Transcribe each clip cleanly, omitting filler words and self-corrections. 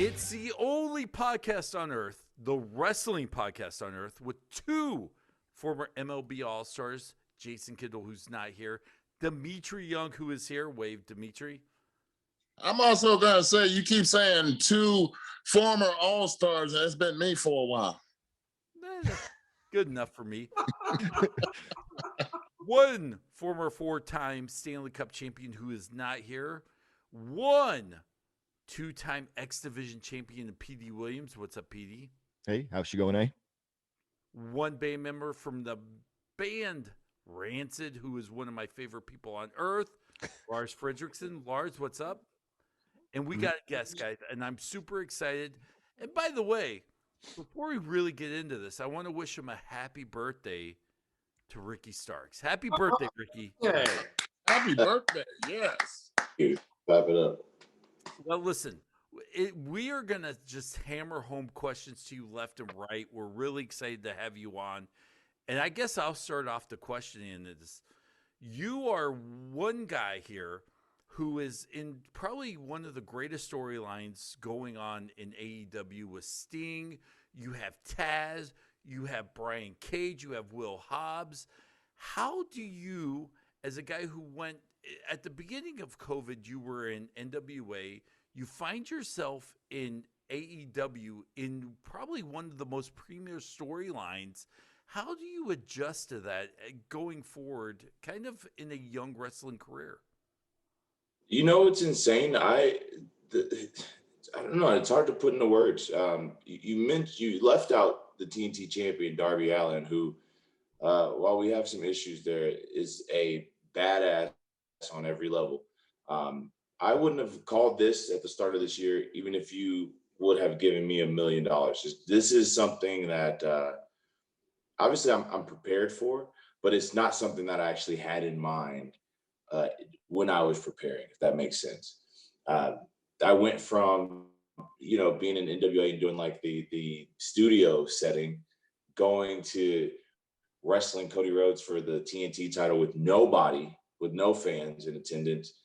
It's the only podcast on earth, the wrestling podcast on earth, with two former MLB All-Stars, Jason Kindle, who's not here, Dimitri Young, who is here. Wave, Dimitri. I'm also going to say, you keep saying two former All-Stars, and it's been me for a while. That's good enough for me. One former four-time Stanley Cup champion who is not here. One two-time X Division champion, PD Williams. What's up, PD? Hey, how's she going, eh? One band member from the band Rancid, who is one of my favorite people on earth, Lars Fredrickson. Lars, what's up? And we got a guest, guys, and I'm super excited. And by the way, before we really get into this, I want to wish him a happy birthday to Ricky Starks. Happy birthday, Ricky. Hey, happy birthday, yes. Clap it up. Well, listen, we are going to just hammer home questions to you left and right. We're really excited to have you on. And I guess I'll start off the questioning in this. You are one guy here who is in probably one of the greatest storylines going on in AEW with Sting. You have Tazz, you have Brian Cage, you have Will Hobbs. How do you, as a guy who went at the beginning of COVID, you were in NWA, you find yourself in AEW in probably one of the most premier storylines. How do you adjust to that going forward, kind of in a young wrestling career? You know, it's insane. I don't know. It's hard to put into words. You left out the TNT champion, Darby Allin, who, while we have some issues there, is a badass on every level. I wouldn't have called this at the start of this year, even if you would have given me $1 million. This is something that obviously I'm prepared for, but it's not something that I actually had in mind when I was preparing, if that makes sense. I went from, being in NWA and doing like the studio setting, going to wrestling Cody Rhodes for the TNT title with nobody, with no fans in attendance,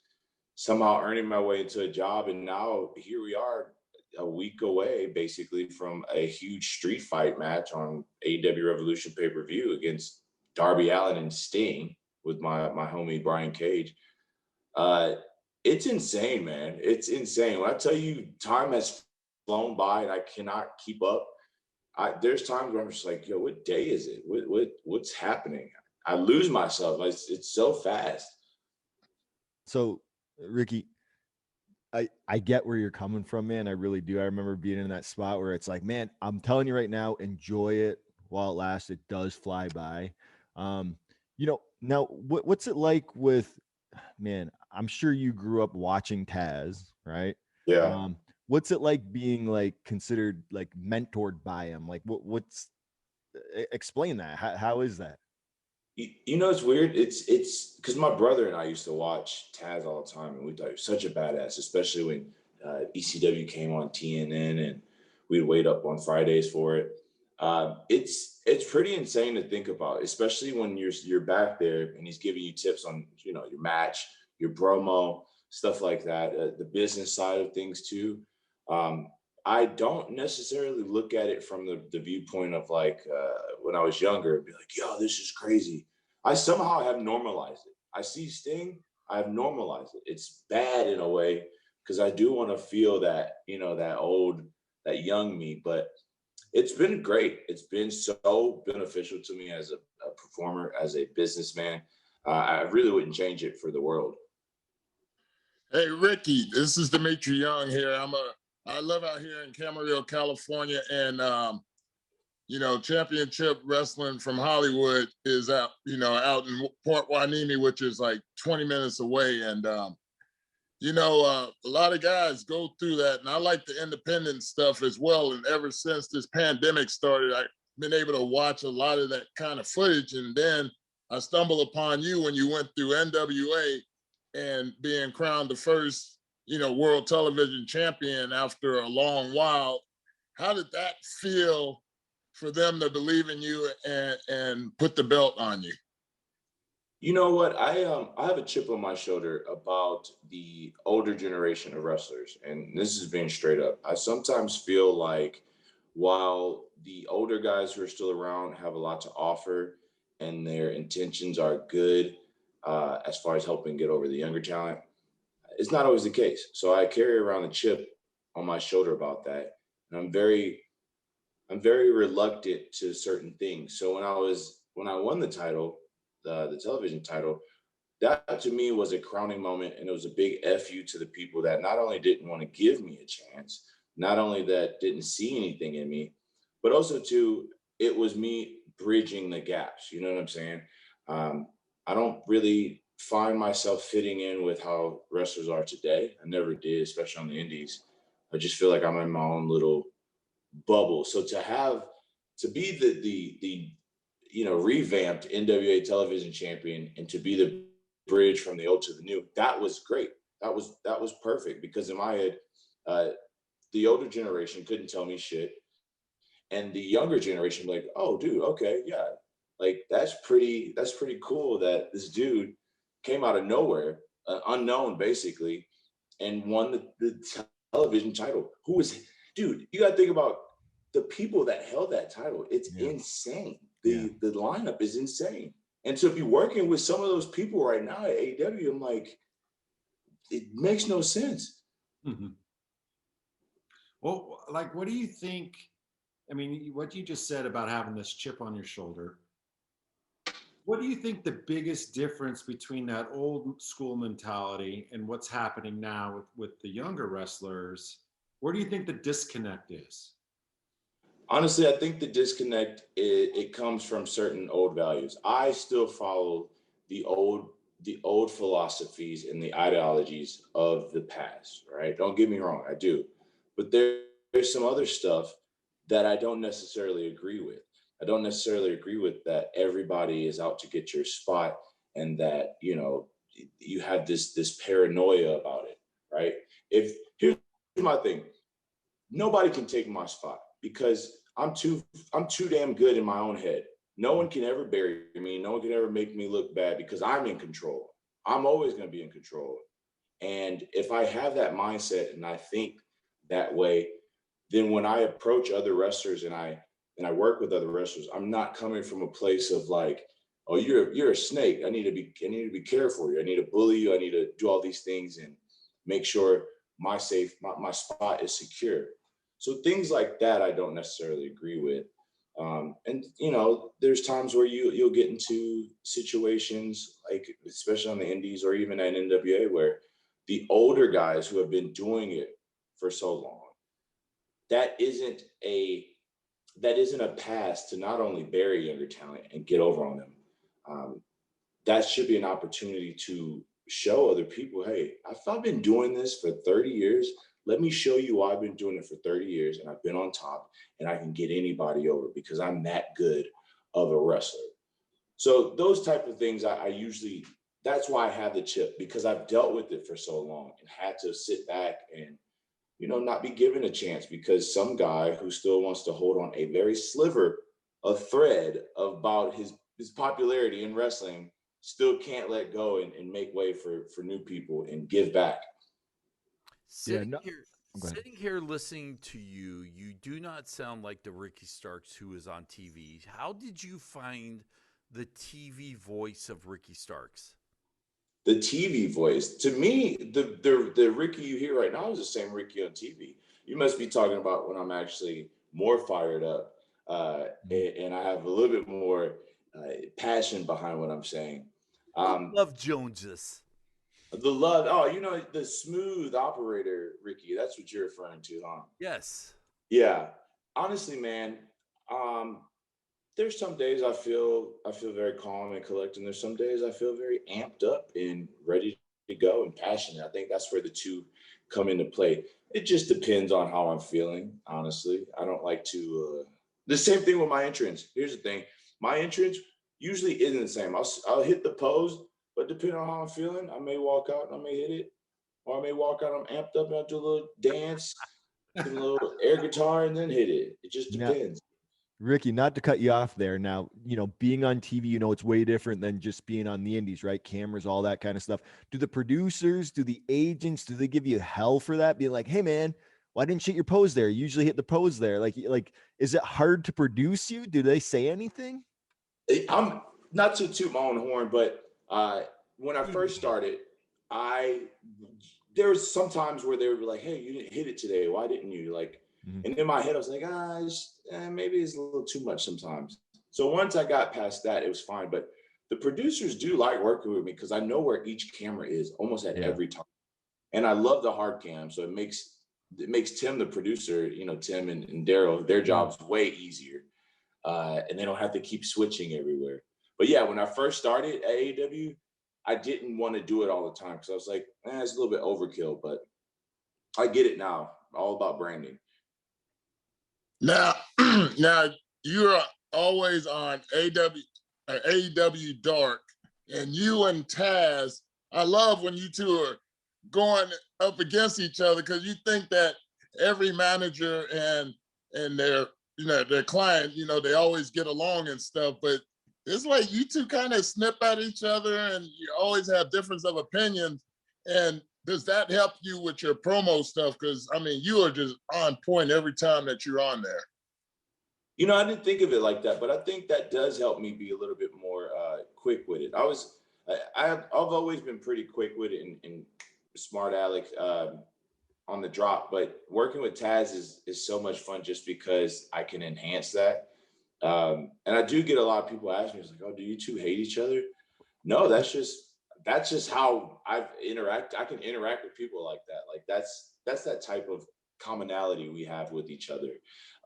somehow earning my way into a job. And now here we are a week away, basically, from a huge street fight match on AEW Revolution pay-per-view against Darby Allin and Sting with my homie Brian Cage. It's insane, man. It's insane. When I tell you time has flown by and I cannot keep up, there's times where I'm just like, yo, what day is it? What's happening? I lose myself. It's so fast. So, Ricky, I get where you're coming from, man. I really do. I remember being in that spot where it's like, man, I'm telling you right now, enjoy it while it lasts. It does fly by. Now what's it like with, man, I'm sure you grew up watching Tazz, right? Yeah. What's it like being like considered like mentored by him? Like explain that. How is that? It's weird. It's because my brother and I used to watch Tazz all the time, and we thought he was such a badass, especially when ECW came on TNN, and we'd wait up on Fridays for it. It's pretty insane to think about, especially when you're back there and he's giving you tips on your match, your promo, stuff like that, the business side of things too. I don't necessarily look at it from the viewpoint of like when I was younger, be like, yo, this is crazy. I somehow have normalized it. I see Sting, I have normalized it. It's bad in a way because I do want to feel that, that young me, but it's been great. It's been so beneficial to me as a performer, as a businessman. I really wouldn't change it for the world. Hey, Ricky, this is Dimitri Young here. I live out here in Camarillo, California, and championship wrestling from Hollywood is out in Port Hueneme, which is like 20 minutes away. And a lot of guys go through that, and I like the independent stuff as well. And ever since this pandemic started, I've been able to watch a lot of that kind of footage. And then I stumbled upon you when you went through NWA and being crowned the first world television champion after a long while. How did that feel for them to believe in you and put the belt on you? You know what? I have a chip on my shoulder about the older generation of wrestlers, and this is being straight up. I sometimes feel like while the older guys who are still around have a lot to offer, and their intentions are good as far as helping get over the younger talent, it's not always the case. So I carry around a chip on my shoulder about that, and I'm very reluctant to certain things. So when I won the title, the television title, that to me was a crowning moment, and it was a big fu to the people that not only didn't want to give me a chance, not only that didn't see anything in me, but also too, it was me bridging the gaps. You know what I'm saying? um, I don't really find myself fitting in with how wrestlers are today. I never did, especially on the indies. I just feel like I'm in my own little bubble. So to be the revamped NWA television champion, and to be the bridge from the old to the new, that was great. That was perfect, because in my head, uh, the older generation couldn't tell me shit, and the younger generation like, oh, dude, okay, yeah, like that's pretty cool that this dude came out of nowhere, unknown basically, and won the television title. Who was, dude? You got to think about the people that held that title. It's Yeah. insane. Yeah. The lineup is insane, and to be working with some of those people right now at AEW, I'm like, it makes no sense. Mm-hmm. Well, like, what do you think? I mean, what you just said about having this chip on your shoulder, what do you think the biggest difference between that old school mentality and what's happening now with the younger wrestlers? Where do you think the disconnect is? Honestly, I think the disconnect it comes from certain old values. I still follow the old philosophies and the ideologies of the past, right? Don't get me wrong, I do. But there's some other stuff that I don't necessarily agree with. I don't necessarily agree with that everybody is out to get your spot, and that, you have this paranoia about it, right? If Here's my thing, nobody can take my spot, because I'm too damn good in my own head. No one can ever bury me. No one can ever make me look bad, because I'm in control. I'm always going to be in control. And if I have that mindset and I think that way, then when I approach other wrestlers and I work with other wrestlers, I'm not coming from a place of like, oh, you're a snake. I need to be careful. I need to bully you. I need to do all these things and make sure my spot is secure. So things like that I don't necessarily agree with. And there's times where you'll get into situations like, especially on the indies or even at NWA, where the older guys who have been doing it for so long, that isn't a that isn't a pass to not only bury younger talent and get over on them. Um, that should be an opportunity to show other people, hey, if I've been doing this for 30 years, let me show you why I've been doing it for 30 years and I've been on top, and I can get anybody over because I'm that good of a wrestler. So those type of things, I usually, that's why I have the chip, because I've dealt with it for so long and had to sit back and, not be given a chance, because some guy who still wants to hold on a very sliver of thread about his popularity in wrestling still can't let go and make way for new people and give back. Sitting no, here, go ahead. sitting here listening to you, you do not sound like the Ricky Starks who is on TV. How did you find the TV voice of Ricky Starks? The TV voice, to me, the Ricky you hear right now is the same Ricky on TV. You must be talking about when I'm actually more fired up, and I have a little bit more passion behind what I'm saying. Um, Love Joneses. the love, oh, the smooth operator Ricky. That's what you're referring to, huh? Yes. Yeah. Honestly, man, um, there's some days I feel very calm and collected, and there's some days I feel very amped up and ready to go and passionate. I think that's where the two come into play. It just depends on how I'm feeling, honestly. I don't like to the same thing with my entrance. Here's the thing. My entrance usually isn't the same. I'll hit the pose, but depending on how I'm feeling, I may walk out and I may hit it, or I may walk out, I'm amped up and I'll do a little dance, a little air guitar, and then hit it. It just Now, depends. Ricky, not to cut you off there. Now, being on TV, it's way different than just being on the indies, right? Cameras, all that kind of stuff. Do the producers, do the agents, do they give you hell for that? Being like, hey man, why didn't you hit your pose there? You usually hit the pose there. Like, is it hard to produce you? Do they say anything? I'm not to toot my own horn, but when I first started, there was some times where they would be like, hey, you didn't hit it today. Why didn't you? Like, and in my head, I was like, maybe it's a little too much sometimes. So once I got past that, it was fine. But the producers do like working with me because I know where each camera is almost at every time. And I love the hard cam. So it makes Tim, the producer, Tim and Daryl, their job's way easier. And they don't have to keep switching everywhere. But yeah, when I first started at AEW, I didn't want to do it all the time because I was like, it's a little bit overkill, but I get it now. All about branding. Now you're always on AEW Dark, and you and Tazz, I love when you two are going up against each other because you think that every manager and their their client, they always get along and stuff, but it's like you two kind of snip at each other and you always have difference of opinions. And does that help you with your promo stuff? Because I mean, you are just on point every time that you're on there. I didn't think of it like that, but I think that does help me be a little bit more quick-witted. I've always been pretty quick-witted and smart aleck on the drop, but working with Tazz is so much fun just because I can enhance that. And I do get a lot of people asking me, like, oh, do you two hate each other? No, that's just how I interact. I can interact with people like that. Like that's that type of commonality we have with each other,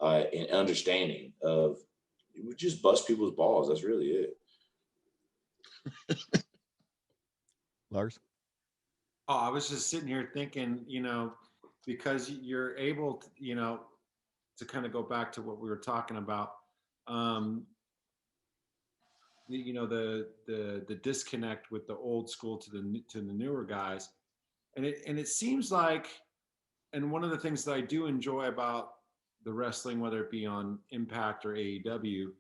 and understanding of we just bust people's balls. That's really it. Lars? Oh, I was just sitting here thinking, because you're able to, to kind of go back to what we were talking about, the disconnect with the old school to the newer guys, and it seems like, and one of the things that I do enjoy about the wrestling, whether it be on Impact or AEW,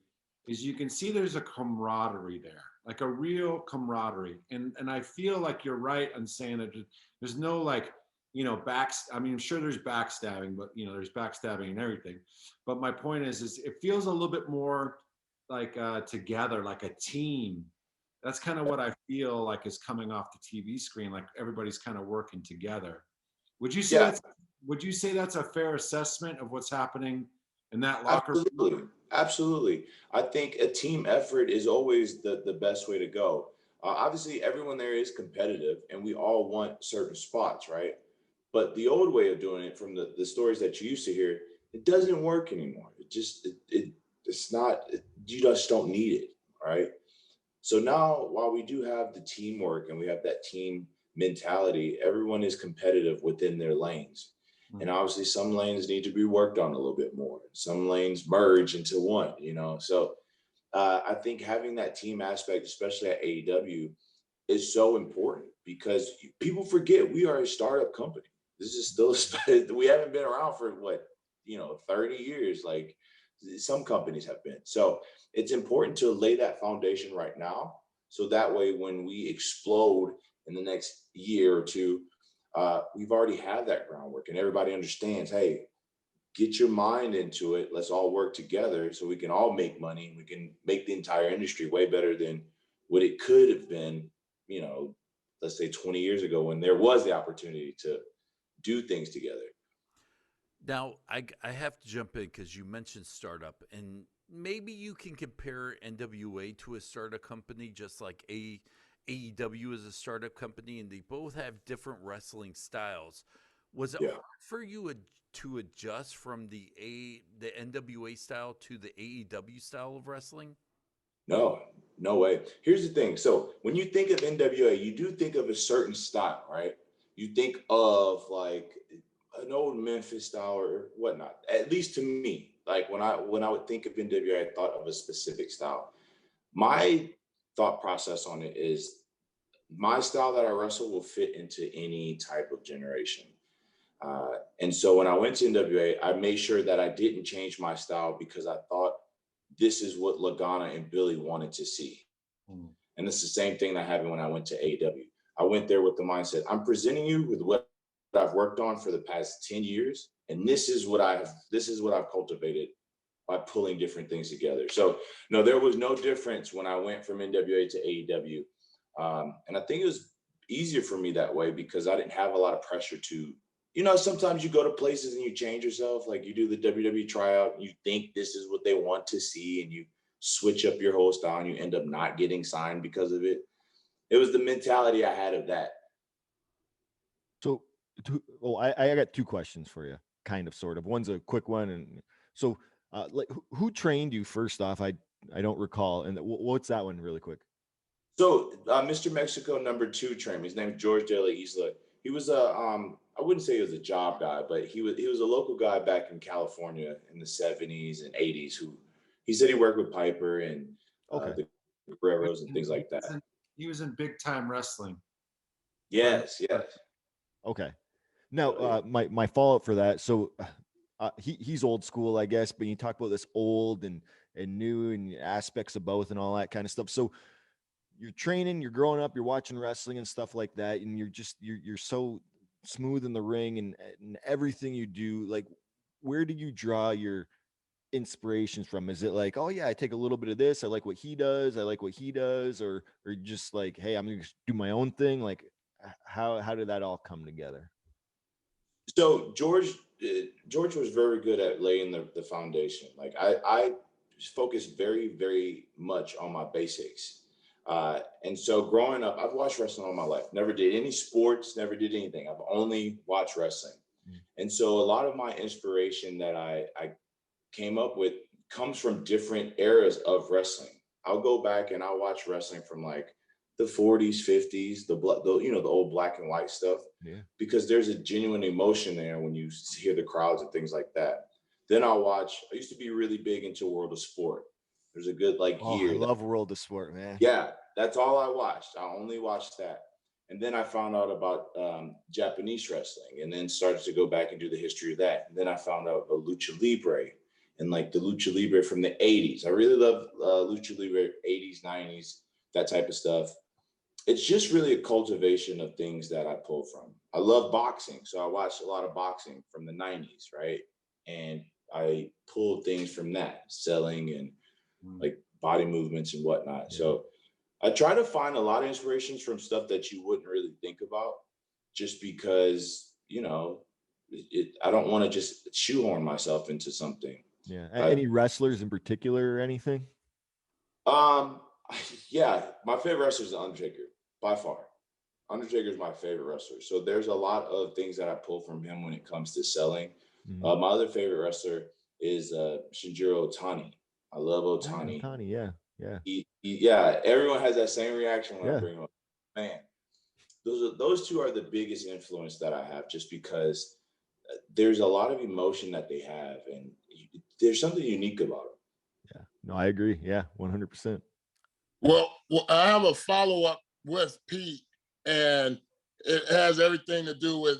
is you can see there's a camaraderie there, like a real camaraderie. And I feel like you're right on saying that there's no like, I mean, I'm sure there's backstabbing, but there's backstabbing and everything. But my point is it feels a little bit more like together, like a team. That's kind of what I feel like is coming off the TV screen, like everybody's kind of working together. Would you say that's a fair assessment of what's happening in that locker room? Absolutely. I think a team effort is always the best way to go. Obviously, everyone there is competitive, and we all want certain spots, right? But the old way of doing it, from the stories that you used to hear, it doesn't work anymore. It's not. You just don't need it, right? So now, while we do have the teamwork and we have that team mentality, everyone is competitive within their lanes. And obviously some lanes need to be worked on a little bit more. Some lanes merge into one, So I think having that team aspect, especially at AEW, is so important because people forget we are a startup company. This is still, we haven't been around for 30 years, like some companies have been. So it's important to lay that foundation right now. So that way, when we explode in the next year or two, we've already had that groundwork and everybody understands, hey, get your mind into it. Let's all work together so we can all make money. We can make the entire industry way better than what it could have been, let's say 20 years ago when there was the opportunity to do things together. Now, I have to jump in because you mentioned startup, and maybe you can compare NWA to a startup company, just like AEW is a startup company, and they both have different wrestling styles. Was it hard for you to adjust from the NWA style to the AEW style of wrestling? No way. Here's the thing. So when you think of NWA, you do think of a certain style, right? You think of like an old Memphis style or whatnot. At least to me, like when I would think of NWA, I thought of a specific style. My thought process on it is my style that I wrestle will fit into any type of generation. And so when I went to NWA, I made sure that I didn't change my style because I thought this is what Lagana and Billy wanted to see. Mm. And it's the same thing that happened when I went to AEW. I went there with the mindset, I'm presenting you with what I've worked on for the past 10 years. And this is what I've cultivated by pulling different things together. So no, there was no difference when I went from NWA to AEW. And I think it was easier for me that way because I didn't have a lot of pressure to, sometimes you go to places and you change yourself. Like you do the WWE tryout and you think this is what they want to see and you switch up your whole style and you end up not getting signed because of it. It was the mentality I had of that. So, I got two questions for you, kind of, sort of. One's a quick one, and so, like, who trained you first off? I don't recall, and what's that one, really quick? So, Mr. Mexico #2 trained me. His name is George De La Isla. He was I wouldn't say he was a job guy, but he was a local guy back in California in the 70s and 80s. Who he said he worked with Piper and the Guerreros and things like that. He was in Big Time Wrestling. Yes. Okay. Now, my follow-up for that. So, he's old school, I guess, but you talk about this old and new and aspects of both and all that kind of stuff. So, you're training, you're growing up, you're watching wrestling and stuff like that, and you're so smooth in the ring and everything you do. Like, where do you draw your inspirations from? Is it like, oh yeah, I take a little bit of this, I like what he does, or just like, hey, I'm gonna do my own thing? Like, how did that all come together? So George was very good at laying the foundation. Like I focused very, very much on my basics. And so growing up, I've watched wrestling all my life. Never did any sports, never did anything. I've only watched wrestling. And so a lot of my inspiration that I came up with comes from different eras of wrestling. I'll go back and I'll watch wrestling from like the 40s, 50s, the old black and white stuff, because there's a genuine emotion there when you hear the crowds and things like that. Then I used to be really big into World of Sport. There's a good year. I love World of Sport, man. Yeah, that's all I watched. I only watched that. And then I found out about Japanese wrestling and then started to go back and do the history of that. And then I found out about Lucha Libre and like the Lucha Libre from the 80s. I really love Lucha Libre 80s, 90s, that type of stuff. It's just really a cultivation of things that I pull from. I love boxing. So I watched a lot of boxing from the 90s, right? And I pulled things from that, selling and like body movements and whatnot. So I try to find a lot of inspirations from stuff that you wouldn't really think about, just because, I don't want to just shoehorn myself into something. Yeah. Any wrestlers in particular or anything? Yeah, my favorite wrestler is The Undertaker, by far. Undertaker is my favorite wrestler. So there's a lot of things that I pull from him when it comes to selling. My other favorite wrestler is Shinjiro Otani. I love Otani. Otani, yeah. Yeah, everyone has that same reaction when I bring him up. Man, those two are the biggest influence that I have, just because there's a lot of emotion that they have, and there's something unique about them. Yeah, no, I agree. Yeah, 100%. Well, I have a follow-up with Pete, and it has everything to do with,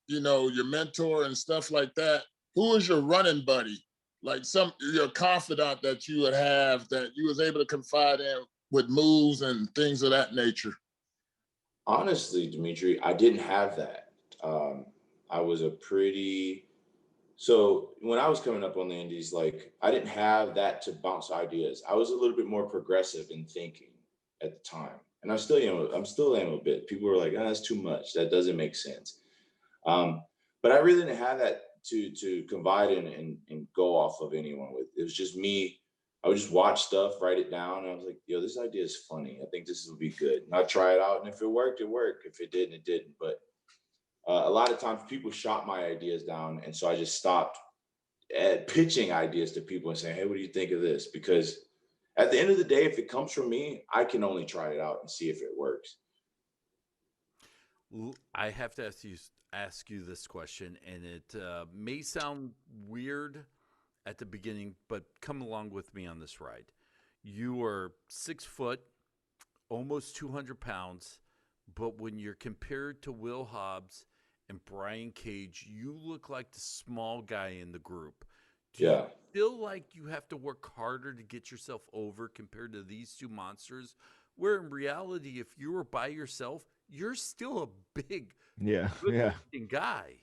your mentor and stuff like that. Who is your running buddy? Like your confidant that you would have that you was able to confide in with moves and things of that nature? Honestly, Dimitri, I didn't have that. I was so when I was coming up on the indies, like I didn't have that to bounce ideas. I was a little bit more progressive in thinking at the time. And I'm still am a bit. People were like, that's too much. That doesn't make sense. But I really didn't have that to confide in and go off of anyone with. It was just me. I would just watch stuff, write it down. And I was like, this idea is funny. I think this will be good. And I'd try it out. And if it worked, it worked. If it didn't, it didn't. But a lot of times people shot my ideas down. And so I just stopped pitching ideas to people and saying, hey, what do you think of this? Because at the end of the day, if it comes from me, I can only try it out and see if it works. I have to ask you this question, and it may sound weird at the beginning, but come along with me on this ride. You are 6 foot, almost 200 pounds, but when you're compared to Will Hobbs and Brian Cage, you look like the small guy in the group. Do you Yeah. feel like you have to work harder to get yourself over compared to these two monsters? Where in reality, if you were by yourself, you're still a big, Yeah. good Yeah. looking guy.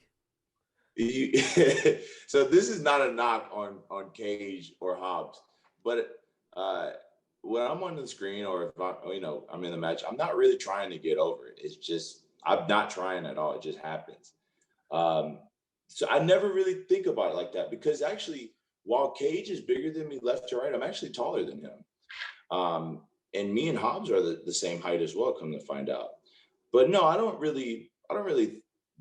So this is not a knock on Cage or Hobbs, but when I'm on the screen or if I'm in the match, I'm not really trying to get over it. It's just I'm not trying at all. It just happens. So I never really think about it like that because actually, while Cage is bigger than me left to right, I'm actually taller than him. And me and Hobbs are the same height as well. Come to find out, but no, I don't really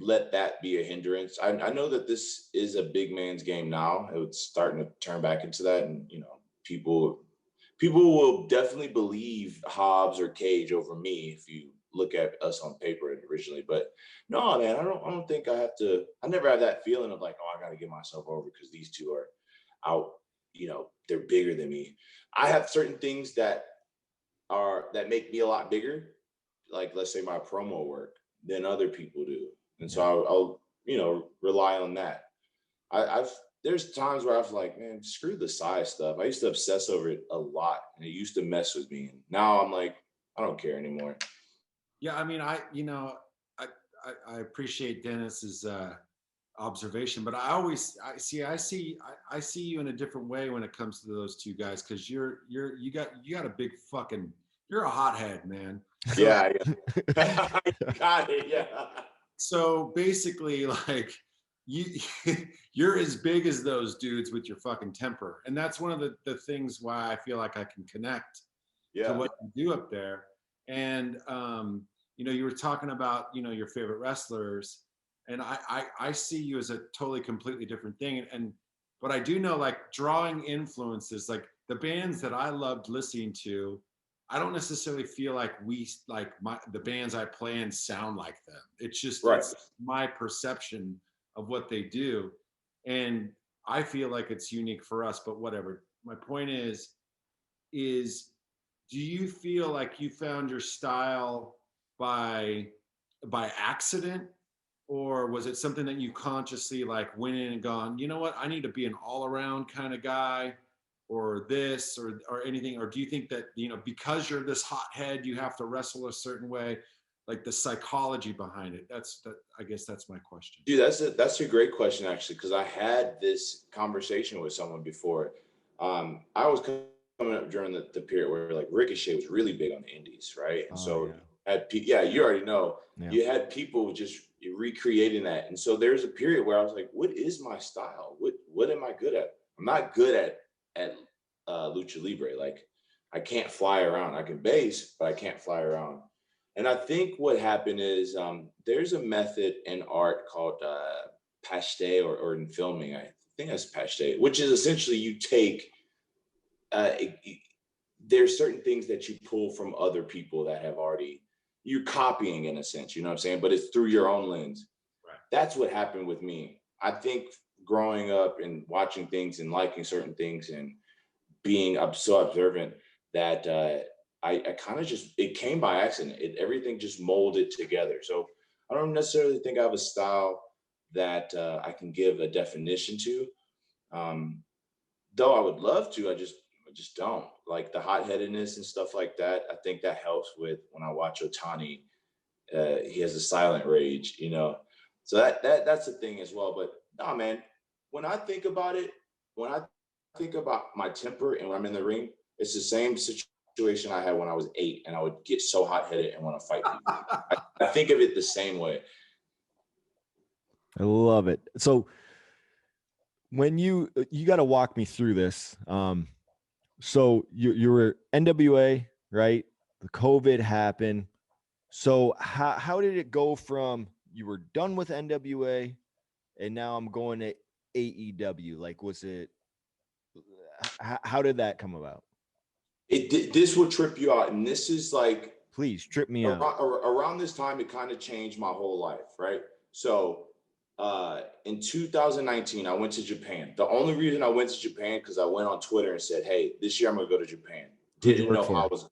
let that be a hindrance. I know that this is a big man's game now. It's starting to turn back into that, and people will definitely believe Hobbs or Cage over me if you look at us on paper originally. But no, man, I don't think I have to. I never have that feeling of like, oh, I got to get myself over because these two are out. They're bigger than me. I have certain things that make me a lot bigger, like let's say my promo work, than other people do. And so I'll rely on that. There's times where I've like, man, screw the size stuff. I used to obsess over it a lot, and it used to mess with me. And now I'm like, I don't care anymore. Yeah, I mean, I appreciate Dennis's observation, but I see you in a different way when it comes to those two guys because you got a big fucking, you're a hothead, man. So, yeah. Got it. Yeah. So basically, like you're as big as those dudes with your fucking temper, and that's one of the things why I feel like I can connect to what you do up there. And you were talking about your favorite wrestlers, and I see you as a totally completely different thing. But I do know, like, drawing influences, like the bands that I loved listening to, I don't necessarily feel like the bands I play in sound like them. It's just It's my perception of what they do. And I feel like it's unique for us, but whatever. My point is do you feel like you found your style by accident, or was it something that you consciously like went in and gone, you know what, I need to be an all around kind of guy, or this, or anything? Or do you think that, because you're this hothead, you have to wrestle a certain way, like the psychology behind it? I guess that's my question. Dude, that's a great question, actually, because I had this conversation with someone before. I was coming up during the period where like Ricochet was really big on the indies, right? And you already know, you had people just recreating that. And so there's a period where I was like, what is my style? What am I good at? I'm not good at lucha libre. Like, I can't fly around. I can base, but I can't fly around. And I think what happened is there's a method in art called paste, or in filming, I think that's paste, which is essentially you take, there's certain things that you pull from other people that have already, you're copying in a sense, you know what I'm saying? But it's through your own lens. Right. That's what happened with me. I think growing up and watching things and liking certain things and being so observant that I kind of just, it came by accident. Everything just molded together. So I don't necessarily think I have a style that I can give a definition to. Though I would love to, I just don't. Like the hot-headedness and stuff like that, I think that helps with when I watch Otani. He has a silent rage, So that's the thing as well. But no, man, when I think about it, when I think about my temper and when I'm in the ring, it's the same situation I had when I was 8, and I would get so hot-headed and want to fight people. I think of it the same way. I love it. So when you got to walk me through this. So you were NWA, right? The COVID happened. So how did it go from you were done with NWA and now I'm going to AEW? Like, how did that come about? This will trip you out. And this is like, please trip me out. Around this time, it kind of changed my whole life, right? So in 2019, I went to Japan. The only reason I went to Japan because I went on Twitter and said, hey, this year I'm going to go to Japan. Didn't know how I was.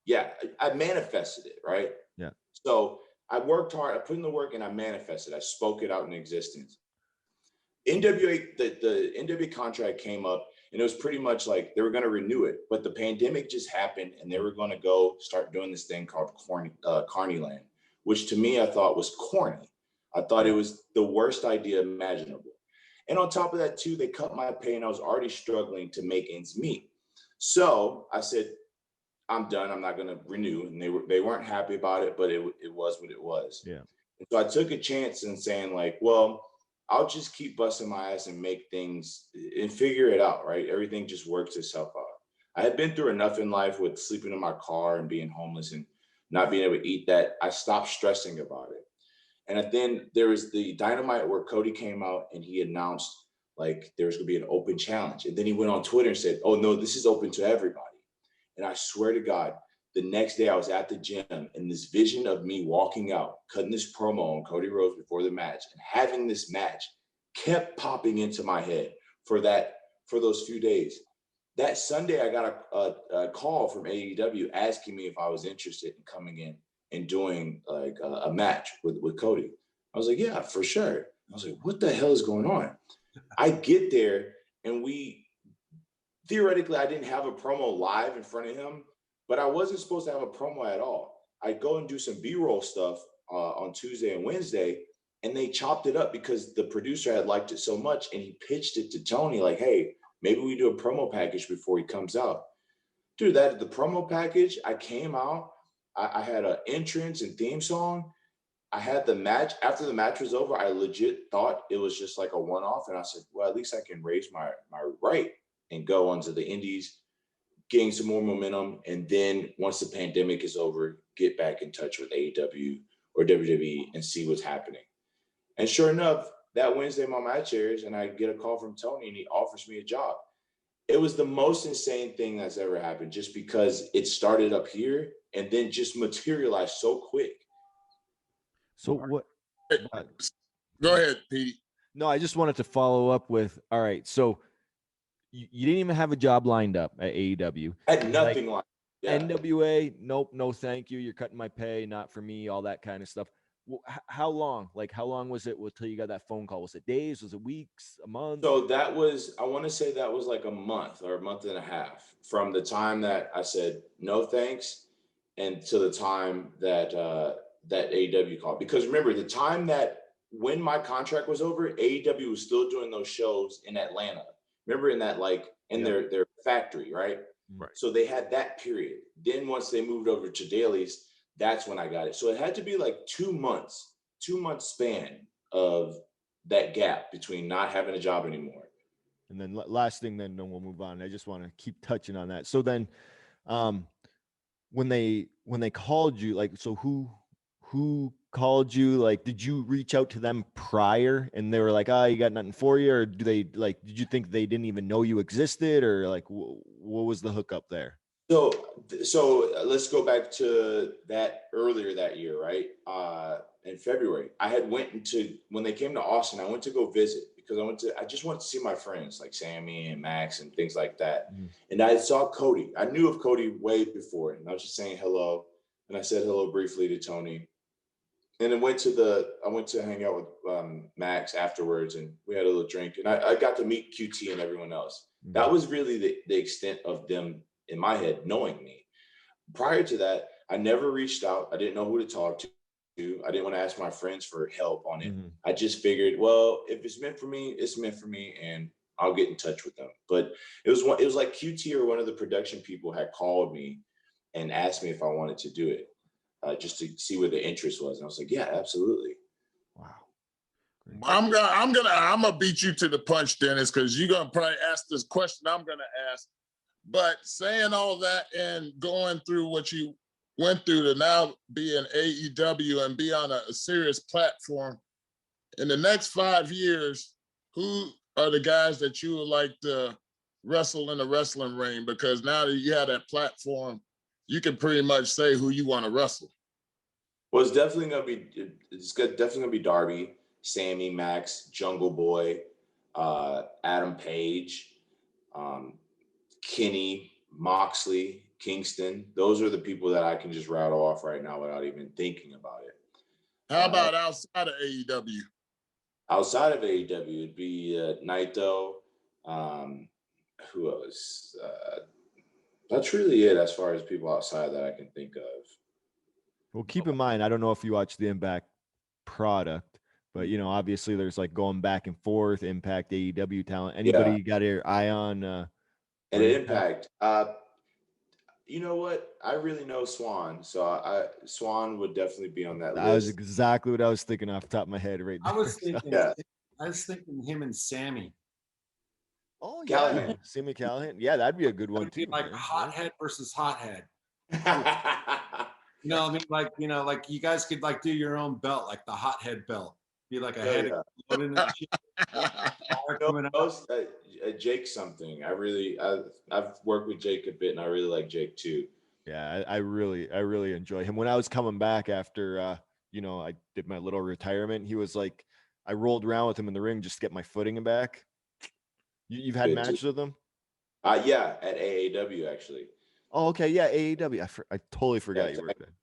Yeah, I manifested it, right? Yeah. So I worked hard. I put in the work and I manifested. I spoke it out in existence. NWA, the NWA contract came up, and it was pretty much like they were going to renew it, but the pandemic just happened, and they were going to go start doing this thing called Carneyland, which to me I thought was corny. I thought it was the worst idea imaginable. And on top of that, too, they cut my pay, and I was already struggling to make ends meet. So I said, I'm done. I'm not going to renew. And they weren't happy about it, but it was what it was. Yeah. And so I took a chance in saying, like, well, I'll just keep busting my ass and make things and figure it out, right? Everything just works itself out. I had been through enough in life with sleeping in my car and being homeless and not being able to eat that I stopped stressing about it. And then there was the Dynamite where Cody came out and he announced like there was going to be an open challenge. And then he went on Twitter and said, oh, no, this is open to everybody. And I swear to God, the next day I was at the gym and this vision of me walking out, cutting this promo on Cody Rhodes before the match and having this match kept popping into my head for those few days. That Sunday, I got a call from AEW asking me if I was interested in coming in and doing like a match with Cody. I was like, yeah, for sure. I was like, what the hell is going on? I get there and theoretically, I didn't have a promo live in front of him, but I wasn't supposed to have a promo at all. I go and do some B-roll stuff on Tuesday and Wednesday, and they chopped it up because the producer had liked it so much, and he pitched it to Tony like, hey, maybe we do a promo package before he comes out. Dude, the promo package, I came out, I had an entrance and theme song. I had the match. After the match was over, I legit thought it was just like a one-off. And I said, well, at least I can raise my right and go onto the indies, gain some more momentum. And then once the pandemic is over, get back in touch with AEW or WWE and see what's happening. And sure enough, that Wednesday, my match airs and I get a call from Tony and he offers me a job. It was the most insane thing that's ever happened just because it started up here and then just materialized so quick. So what? Go ahead, Pete. No, I just wanted to follow up with, all right, so you didn't even have a job lined up at AEW. I had nothing like yeah. NWA, nope, no thank you. You're cutting my pay, not for me, all that kind of stuff. Well, how long? Like, how long was it until you got that phone call? Was it days? Was it weeks? A month? So that was, I want to say that was like a month or a month and a half from the time that I said no thanks and to the time that that AEW called. Because remember, the time that when my contract was over, AEW was still doing those shows in Atlanta. Remember in that like in their factory, right? Right. So they had that period. Then once they moved over to dailies, that's when I got it. So it had to be like 2 months span of that gap between not having a job anymore. And then last thing, then we'll move on. I just want to keep touching on that. So then when they called you, like, so who called you? Like, did you reach out to them prior and they were like, you got nothing for you? Or did you think they didn't even know you existed? Or like, what was the hookup there? So let's go back to that earlier that year, right? In February, I had when they came to Austin, I went to go visit because I just wanted to see my friends like Sammy and Max and things like that. Mm-hmm. And I saw Cody. I knew of Cody way before, and I was just saying hello. And I said hello briefly to Tony. And then I went to hang out with Max afterwards, and we had a little drink. And I got to meet QT and everyone else. Mm-hmm. That was really the extent of them in my head knowing me. Prior to that, I never reached out. I didn't know who to talk to. I didn't want to ask my friends for help on it. Mm-hmm. I just figured, well, if it's meant for me, it's meant for me, and I'll get in touch with them. But it was like QT or one of the production people had called me and asked me if I wanted to do it, just to see what the interest was. And I was like, yeah, absolutely. Wow. I'm gonna beat you to the punch, Dennis, because you're gonna probably ask this question I'm gonna ask. But saying all that and going through what you went through to now be in AEW and be on a serious platform, in the next 5 years, who are the guys that you would like to wrestle in the wrestling ring? Because now that you have that platform, you can pretty much say who you want to wrestle. Well, it's definitely gonna be Darby, Sammy, Max, Jungle Boy, Adam Page, Kenny, Moxley, Kingston. Those are the people that I can just rattle off right now without even thinking about it. How about outside of AEW? outside of AEW, it'd be Naito. Who else? That's really it as far as people outside that I can think of. Well, keep in mind, I don't know if you watch the Impact product, but obviously there's like going back and forth, Impact, AEW talent. Anybody you got your eye on? And Impact. You know what? I really know Swan, so Swan would definitely be on that list. That was exactly what I was thinking off the top of my head right now. I was thinking him and Sammy. Oh yeah, Callahan. Sammy Callahan. Yeah, that'd be a good one too. Like hothead versus hothead. I mean, like you guys could like do your own belt, like the hothead belt. Be like a head exploding and shit. Jake something. I've worked with Jake a bit, and I really like Jake too. Yeah, I really enjoy him. When I was coming back after I did my little retirement, he was like, I rolled around with him in the ring just to get my footing back. You've had matches with him? Yeah, at AAW actually. Oh, okay, yeah, AEW. I totally forgot you worked there.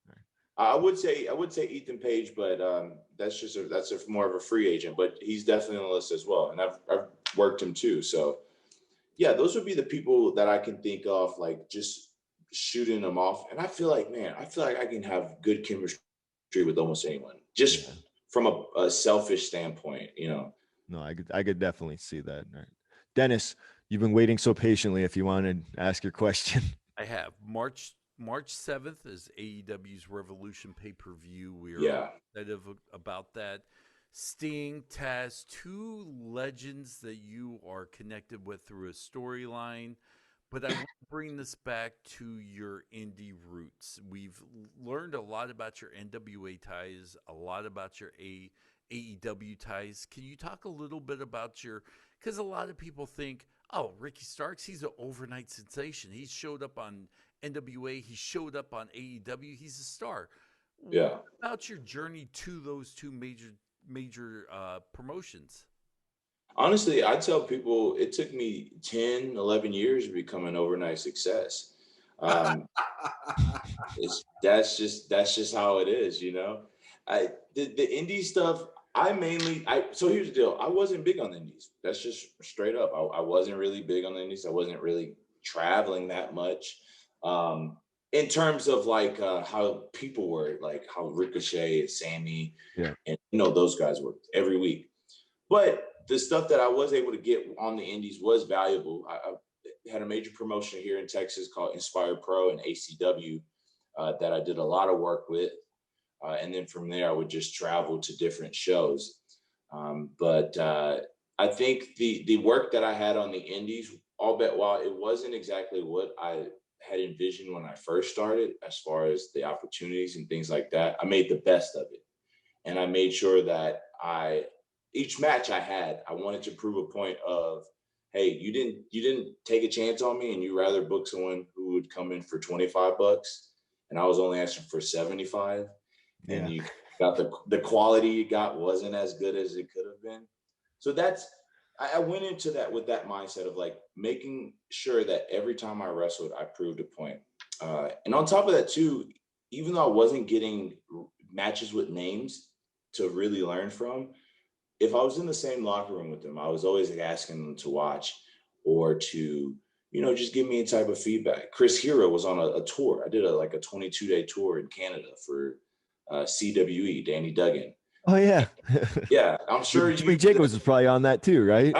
I would say Ethan Page, but that's more of a free agent. But he's definitely on the list as well, and I've worked him too. So yeah, those would be the people that I can think of, like just shooting them off. And I feel like I can have good chemistry with almost anyone, just from a selfish standpoint, No, I could definitely see that. All right. Dennis, you've been waiting so patiently. If you want to ask your question, I have March 7th is AEW's Revolution pay-per-view. We're excited about that. Sting, Tazz, two legends that you are connected with through a storyline. But I want to bring this back to your indie roots. We've learned a lot about your NWA ties, a lot about your AEW ties. Can you talk a little bit about because a lot of people think, oh, Ricky Starks, he's an overnight sensation. He showed up on NWA. He showed up on AEW. He's a star. Yeah. What about your journey to those two major promotions? Honestly, I tell people it took me 10, 11 years to become an overnight success. That's just how it is, the indie stuff. So here's the deal. I wasn't big on the indies. That's just straight up. I wasn't really big on the indies. I wasn't really traveling that much. In terms of like how people were, like how Ricochet and Sammy and those guys were every week. But the stuff that I was able to get on the indies was valuable. I had a major promotion here in Texas called Inspired Pro and ACW that I did a lot of work with. And then from there, I would just travel to different shows. But I think the work that I had on the indies, albeit while it wasn't exactly what I had envisioned when I first started, as far as the opportunities and things like that, I made the best of it. And I made sure that each match I had, I wanted to prove a point of, hey, you didn't take a chance on me, and you rather book someone who would come in for $25, and I was only asking for $75, and you got the quality you got wasn't as good as it could have been. So I went into that with that mindset of like making sure that every time I wrestled, I proved a point. And on top of that too, even though I wasn't getting matches with names to really learn from, if I was in the same locker room with them, I was always asking them to watch or to, just give me a type of feedback. Chris Hero was on a tour. I did a 22-day tour in Canada for CWE, Danny Duggan. Oh yeah. Yeah, I'm sure Jimmy Jacobs was probably on that too, right?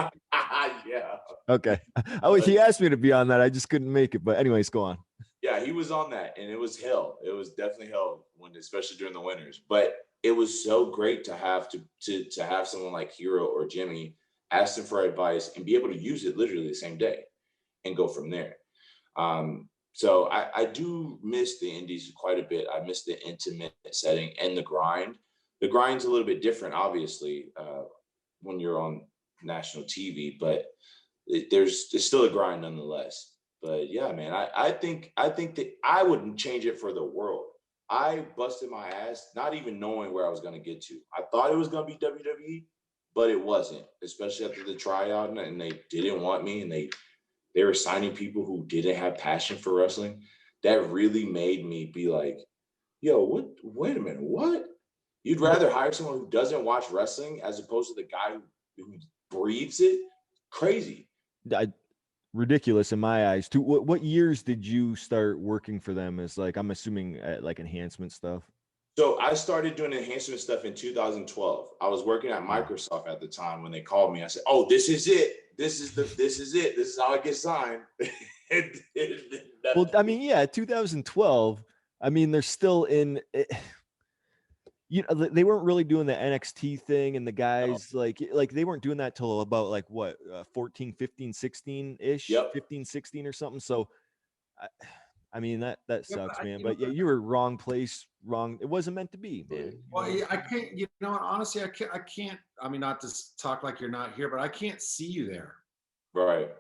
Yeah. Okay. He asked me to be on that. I just couldn't make it. But anyways, go on. Yeah, he was on that, and it was hell. It was definitely hell especially during the winters. But it was so great to have to have someone like Hero or Jimmy ask them for advice and be able to use it literally the same day and go from there. So I do miss the indies quite a bit. I miss the intimate setting and the grind. The grind's a little bit different, obviously, when you're on national TV, but there's still a grind nonetheless. But yeah, man, I think that I wouldn't change it for the world. I busted my ass, not even knowing where I was going to get to. I thought it was going to be WWE, but it wasn't, especially after the tryout, and they didn't want me, and they were signing people who didn't have passion for wrestling. That really made me be like, yo, what? Wait a minute, what? You'd rather hire someone who doesn't watch wrestling as opposed to the guy who breathes it? Crazy. Ridiculous in my eyes too. What years did you start working for them as, like, I'm assuming like enhancement stuff? So I started doing enhancement stuff in 2012. I was working at Microsoft at the time when they called me. I said, "Oh, this is it. This is it. This is how I get signed." Well, I mean, yeah, 2012. I mean, they're still in. They weren't really doing the NXT thing, and the guys like they weren't doing that till about like what 14, 15, 16 ish, Yep. 15, 16 or something. So I mean, that sucks, man. But yeah, know, you were wrong place, wrong. It wasn't meant to be, man. Well, I can't, honestly, I can't, I mean, not to talk like you're not here, but I can't see you there. Right.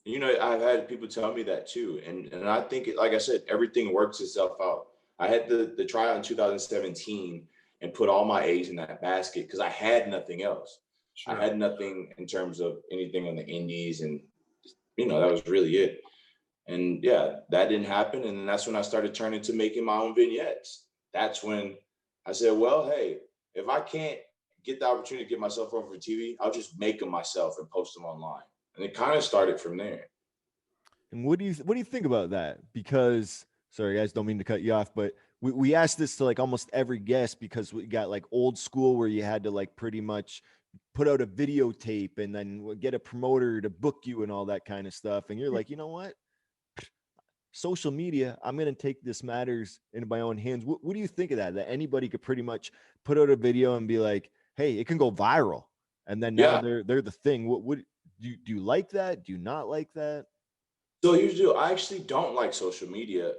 I've had people tell me that too. And I think, like I said, everything works itself out. I had the tryout in 2017 and put all my eggs in that basket because I had nothing else. Sure. I had nothing in terms of anything on the indies, and that was really it. And yeah, that didn't happen. And then that's when I started turning to making my own vignettes. That's when I said, well, hey, if I can't get the opportunity to get myself over for TV, I'll just make them myself and post them online. And it kind of started from there. And what do you think about that? Because, sorry guys, don't mean to cut you off, but we asked this to like almost every guest, because we got like old school where you had to like pretty much put out a videotape and then get a promoter to book you and all that kind of stuff. And you're like, you know what? Social media, I'm going to take this matters into my own hands. What do you think of that? That anybody could pretty much put out a video and be like, hey, it can go viral. And then now they're the thing. What do you like that? Do you not like that? So here's the deal. I actually don't like social media.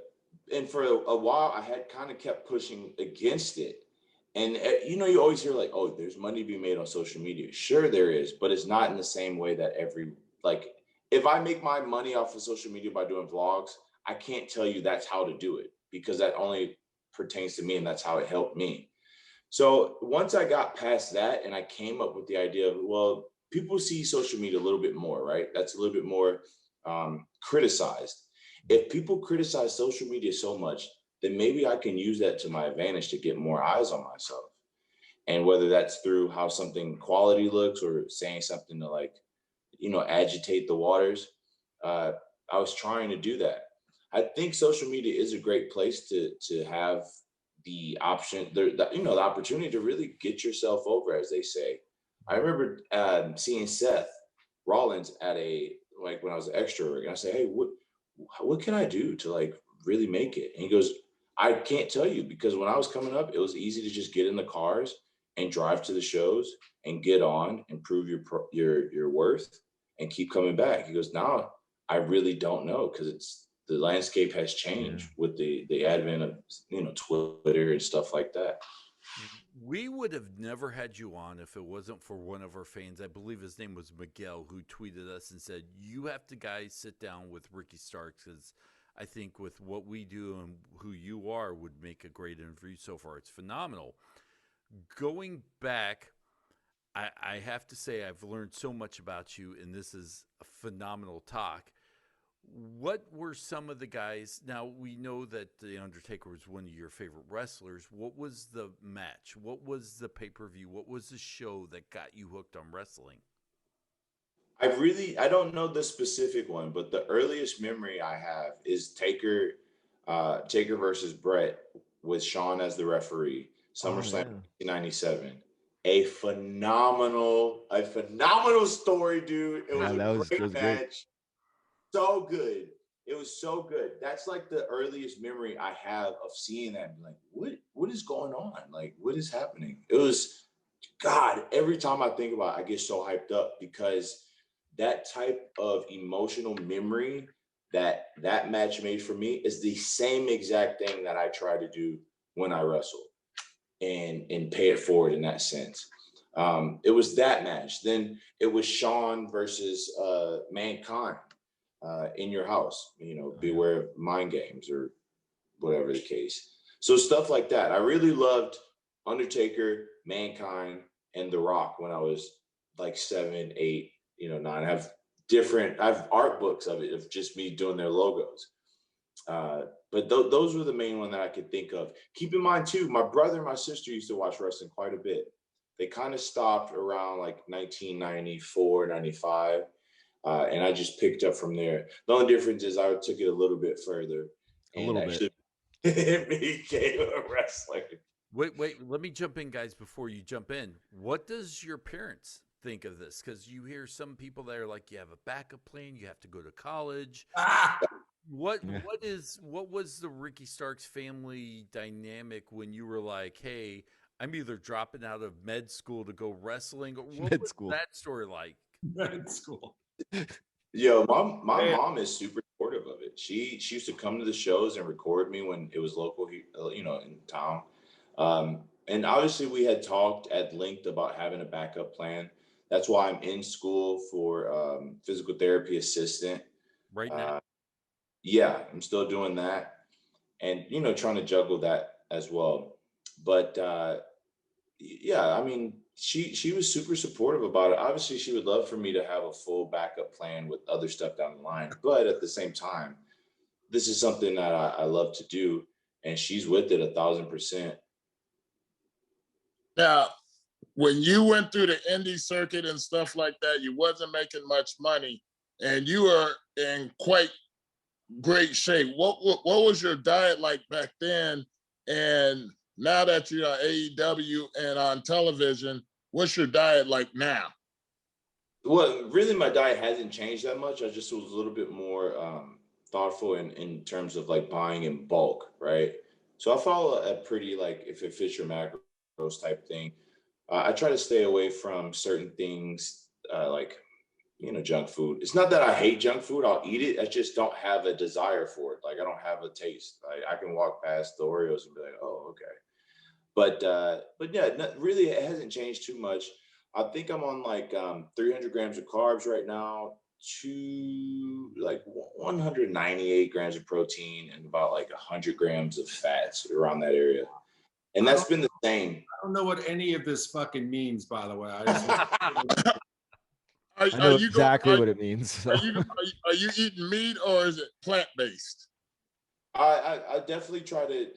And for a while, I had kind of kept pushing against it. And, you always hear like, oh, there's money to be made on social media. Sure, there is, but it's not in the same way that if I make my money off of social media by doing vlogs, I can't tell you that's how to do it, because that only pertains to me and that's how it helped me. So once I got past that and I came up with the idea of, well, people see social media a little bit more, right? That's a little bit more criticized. If people criticize social media so much, then maybe I can use that to my advantage to get more eyes on myself. And whether that's through how something quality looks or saying something to agitate the waters, I was trying to do that. I think social media is a great place to have the option, the opportunity to really get yourself over, as they say. I remember seeing Seth Rollins at when I was an extra, and I said, hey, what can I do to really make it? And he goes, I can't tell you, because when I was coming up, it was easy to just get in the cars and drive to the shows and get on and prove your worth and keep coming back. He goes, now I really don't know, because the landscape has changed with the advent of Twitter and stuff like that. We would have never had you on if it wasn't for one of our fans. I believe his name was Miguel, who tweeted us and said, you have to guys sit down with Ricky Starks, because I think with what we do and who you are would make a great interview so far. It's phenomenal. Going back, I have to say I've learned so much about you, and this is a phenomenal talk. What were some of the guys? Now, we know that The Undertaker was one of your favorite wrestlers. What was the match? What was the pay-per-view? What was the show that got you hooked on wrestling? I don't know the specific one, but the earliest memory I have is Taker versus Brett with Shawn as the referee, SummerSlam 1997. A phenomenal story, dude. It was a great match. So good. It was so good. That's like the earliest memory I have of seeing that. Like, what is going on? Like, what is happening? It was, God, every time I think about it, I get so hyped up, because that type of emotional memory that match made for me is the same exact thing that I try to do when I wrestle and pay it forward in that sense. It was that match. Then it was Shawn versus Mankind. In your house, beware of mind games or whatever the case. So stuff like that. I really loved Undertaker, Mankind, and The Rock when I was like 7, 8, 9. I have art books of it, of just me doing their logos. But those were the main one that I could think of. Keep in mind too, my brother and my sister used to watch wrestling quite a bit. They kind of stopped around like 1994, 95. And I just picked up from there. The only difference is I took it a little bit further and actually became a wrestler. Wait, let me jump in, guys, before you jump in. What does your parents think of this? Because you hear some people that are like, you have a backup plan, you have to go to college. What was the Ricky Starks family dynamic when you were like, hey, I'm either dropping out of med school to go wrestling, or what was that story like? Med school. Yo, my mom is super supportive of it. She used to come to the shows and record me when it was local, you know, in town. And obviously we had talked at length about having a backup plan. That's why I'm in school for physical therapy assistant. Right now. Yeah, I'm still doing that. And, you know, trying to juggle that as well. But yeah, I mean, she was super supportive about it. Obviously, she would love for me to have a full backup plan with other stuff down the line. But at the same time, this is something that I love to do. And she's with it 1,000%. Now, when you went through the indie circuit and stuff like that, you wasn't making much money and you were in quite great shape. What was your diet like back then? And now that you're on AEW and on television, what's your diet like now? Well, really, my diet hasn't changed that much. I just was a little bit more thoughtful in terms of like buying in bulk, right? So I follow a pretty like if it fits your macros type thing. I try to stay away from certain things like, you know, junk food. It's not that I hate junk food. I'll eat it. I just don't have a desire for it. Like I don't have a taste. Like I can walk past the Oreos and be like, oh, okay. But yeah, really, it hasn't changed too much. I think I'm on like 300 grams of carbs right now, to like 198 grams of protein and about like 100 grams of fats around that area. And that's been the same. I don't know what any of this fucking means, by the way. I know exactly what it means. So. Are you eating meat or is it plant-based? I definitely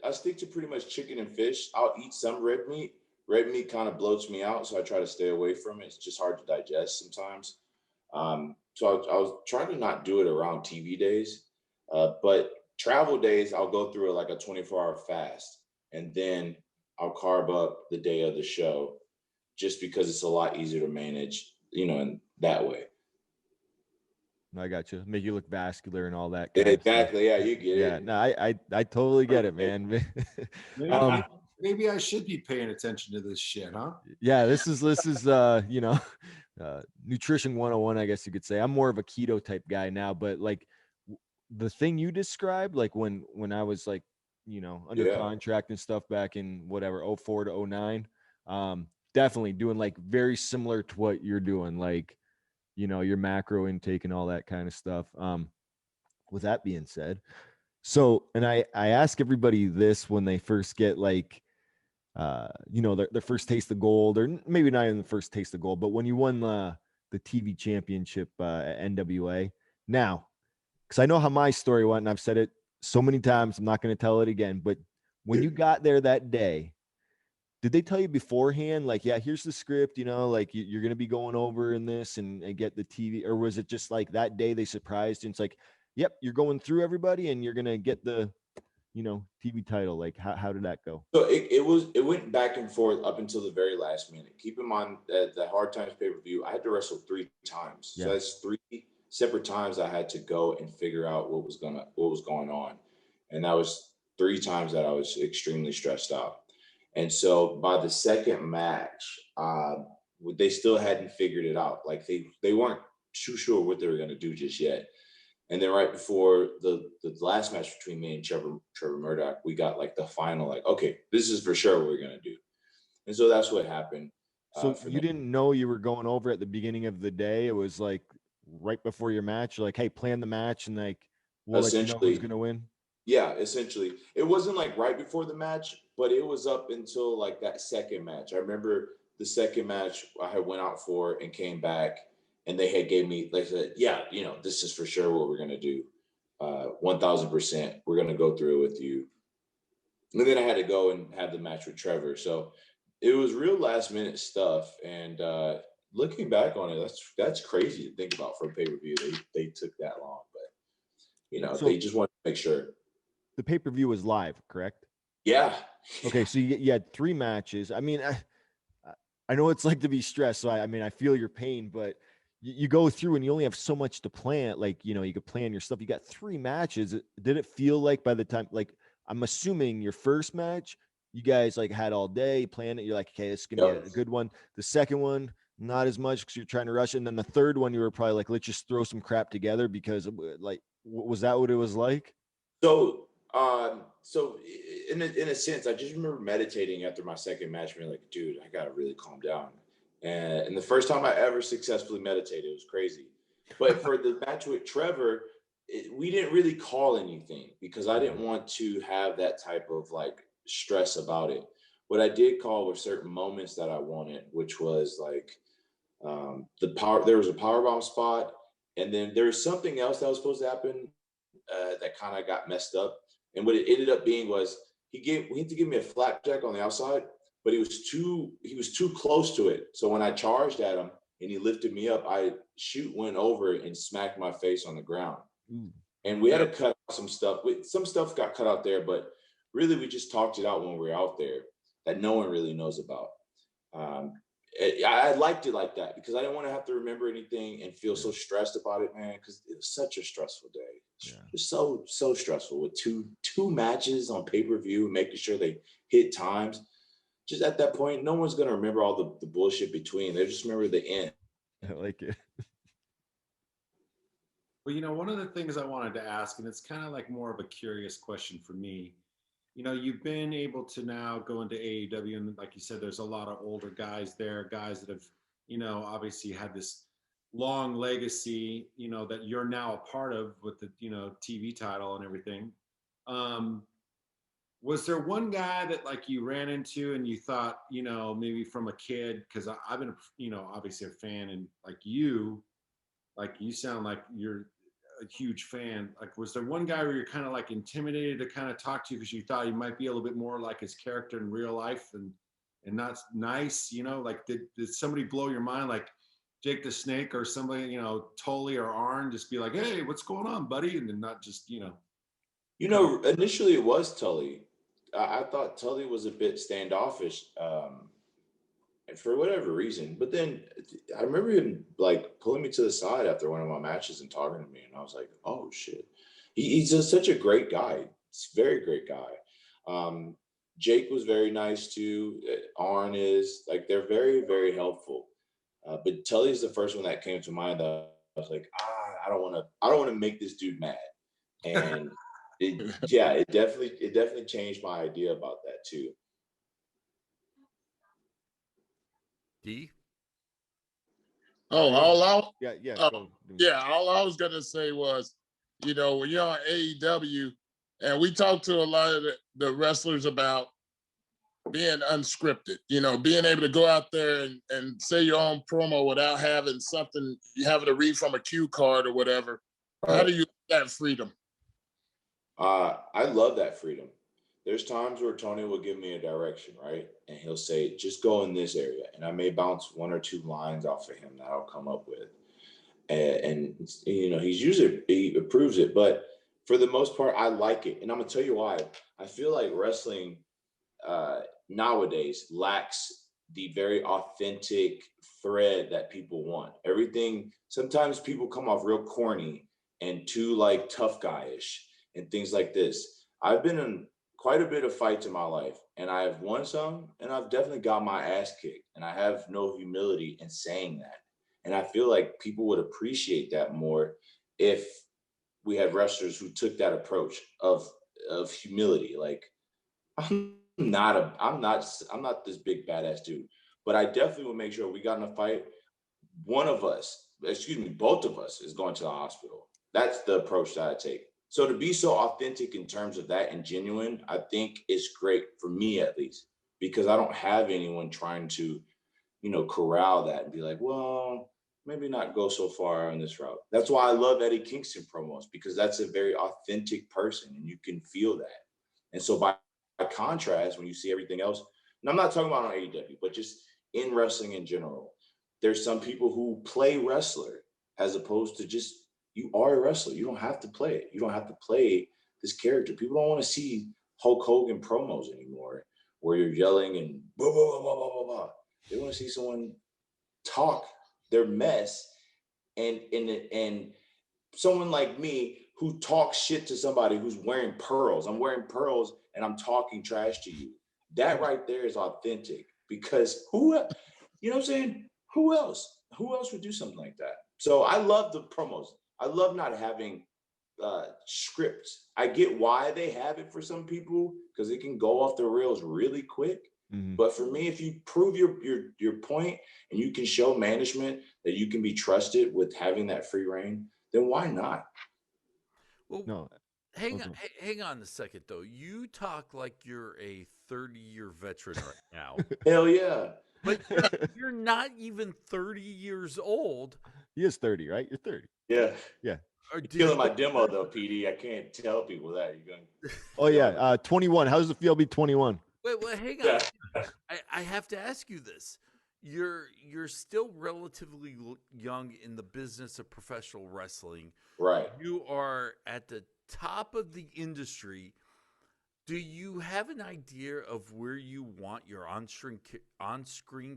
I stick to pretty much chicken and fish. I'll eat some red meat. Red meat kind of bloats me out, so I try to stay away from it. It's just hard to digest sometimes. So I was trying to not do it around TV days. But travel days, I'll go through like a 24-hour fast. And then I'll carb up the day of the show just because it's a lot easier to manage, you know, in that way. I got you. Make you look vascular and all that. Exactly. Yeah, you get it. Yeah, no, I totally get it, man. Maybe I should be paying attention to this shit, huh? Yeah, this is you know, nutrition 101, I guess you could say. I'm more of a keto type guy now, but like the thing you described, like when I was like, you know, under contract and stuff back in whatever 04 to 09, definitely doing like very similar to what you're doing, like, you know, your macro intake and all that kind of stuff. With that being said, so, and I ask everybody this when they first get like, you know, their first taste of gold, or maybe not even the first taste of gold, but when you won the TV championship at NWA. Now, because I know how my story went, and I've said it so many times, I'm not going to tell it again, but when you got there that day, did they tell you beforehand, like, yeah, here's the script, you know, like you're going to be going over in this and get the TV, or was it just like that day they surprised you? And it's like, yep, you're going through everybody and you're going to get the, you know, TV title. Like, how did that go? So it went back and forth up until the very last minute. Keep in mind that the Hard Times pay-per-view, I had to wrestle 3 times. Yeah. So that's 3 separate times I had to go and figure out what was going on. And that was 3 times that I was extremely stressed out. And so by the second match, they still hadn't figured it out. Like they weren't too sure what they were going to do just yet. And then right before the last match between me and Trevor Murdoch, we got like the final, like, okay, this is for sure what we're going to do. And so that's what happened. So you didn't know you were going over at the beginning of the day. It was like right before your match, you're like, hey, plan the match and like, we'll let you know who's going to win. Yeah, essentially. It wasn't like right before the match, but it was up until like that second match. I remember the second match I had went out for and came back, and they had gave me, like, said, yeah, you know, this is for sure what we're going to do. 1000%. We're going to go through it with you. And then I had to go and have the match with Trevor. So it was real last minute stuff. And looking back on it, that's crazy to think about for a pay-per-view. They took that long, but So they just wanted to make sure. the pay-per-view was live, correct? Yeah. Okay, so you had 3 matches. I mean, I know it's like to be stressed, so I mean, I feel your pain, but you go through and you only have so much to plan. Like, you could plan your stuff. You got 3 matches. Did it feel like by the time, like, I'm assuming your first match, you guys like had all day, planned it. You're like, okay, this is gonna be a good one. The second one, not as much because you're trying to rush it. And then the third one, you were probably like, let's just throw some crap together because like, was that what it was like? So, in a sense, I just remember meditating after my second match, being like, dude, I gotta really calm down. And the first time I ever successfully meditated, it was crazy. But for the match with Trevor, we didn't really call anything because I didn't want to have that type of like stress about it. What I did call were certain moments that I wanted, which was like there was a powerbomb spot, and then there was something else that was supposed to happen that kind of got messed up. And what it ended up being was we had to give me a flapjack on the outside, but he was too close to it. So when I charged at him and he lifted me up, I went over and smacked my face on the ground. And we had to cut out some stuff. Some stuff got cut out there, but really we just talked it out when we were out there that no one really knows about. I liked it like that because I didn't want to have to remember anything and feel so stressed about it, man, because it was such a stressful day. Yeah. It was so stressful with two matches on pay-per-view, making sure they hit times. Just at that point, no one's going to remember all the bullshit between. They just remember the end. I like it. Well, one of the things I wanted to ask, and it's kind of like more of a curious question for me, you've been able to now go into AEW, and like you said, there's a lot of older guys there, guys that have, obviously had this long legacy, that you're now a part of with the, TV title and everything. Was there one guy that like you ran into and you thought, maybe from a kid, because I've been, obviously a fan, and like you sound like you're a huge fan. Like, was there one guy where you're kind of like intimidated to kind of talk to because you thought he might be a little bit more like his character in real life and not nice, like did somebody blow your mind, like Jake the Snake or somebody, Tully or Arn, just be like, hey, what's going on, buddy? And then not just, initially it was Tully. I thought Tully was a bit standoffish, for whatever reason. But then I remember him like pulling me to the side after one of my matches and talking to me, and I was like, "Oh shit!" He's just such a great guy. He's a very great guy. Jake was very nice too. Arn is like, they're very, very helpful. But Tully is the first one that came to mind. That I was like, I don't want to make this dude mad, and it definitely changed my idea about that too. D? Oh, all I was gonna say was, when you're on AEW, and we talked to a lot of the wrestlers about being unscripted, being able to go out there and say your own promo without having something you having to read from a cue card or whatever. How do you get that freedom? I love that freedom. There's times where Tony will give me a direction, right? And he'll say, just go in this area. And I may bounce 1 or 2 lines off of him that I'll come up with. And he approves it. But for the most part, I like it. And I'm going to tell you why. I feel like wrestling nowadays lacks the very authentic thread that people want. Sometimes people come off real corny and too like tough guy-ish and things like this. I've been in quite a bit of fights in my life, and I have won some, and I've definitely got my ass kicked, and I have no humility in saying that. And I feel like people would appreciate that more if we had wrestlers who took that approach of humility. Like, I'm not this big badass dude, but I definitely will make sure we got in a fight. Both of us is going to the hospital. That's the approach that I take. So to be so authentic in terms of that and genuine, I think is great for me, at least, because I don't have anyone trying to, corral that and be like, well, maybe not go so far on this route. That's why I love Eddie Kingston promos, because that's a very authentic person and you can feel that. And so by contrast, when you see everything else, and I'm not talking about on AEW, but just in wrestling in general, there's some people who play wrestler as opposed to just, you are a wrestler. You don't have to play it. You don't have to play this character. People don't want to see Hulk Hogan promos anymore where you're yelling and blah, blah, blah, blah, blah, blah, blah. They want to see someone talk their mess and someone like me who talks shit to somebody who's wearing pearls. I'm wearing pearls and I'm talking trash to you. That right there is authentic, because you know what I'm saying? Who else would do something like that? So I love the promos. I love not having scripts. I get why they have it for some people, because it can go off the rails really quick. Mm-hmm. But for me, if you prove your point and you can show management that you can be trusted with having that free reign, then why not? Well, No. hang on a second though. You talk like you're a 30-year veteran right now. Hell yeah. But you're not even 30 years old. He is 30, right? You're 30. Yeah. Yeah. You're killing my demo though, PD. I can't tell people that. You're going. Oh yeah. 21. How does it feel to be 21? Wait, hang on. Yeah. I have to ask you this. You're still relatively young in the business of professional wrestling. Right. You are at the top of the industry. Do you have an idea of where you want your on-screen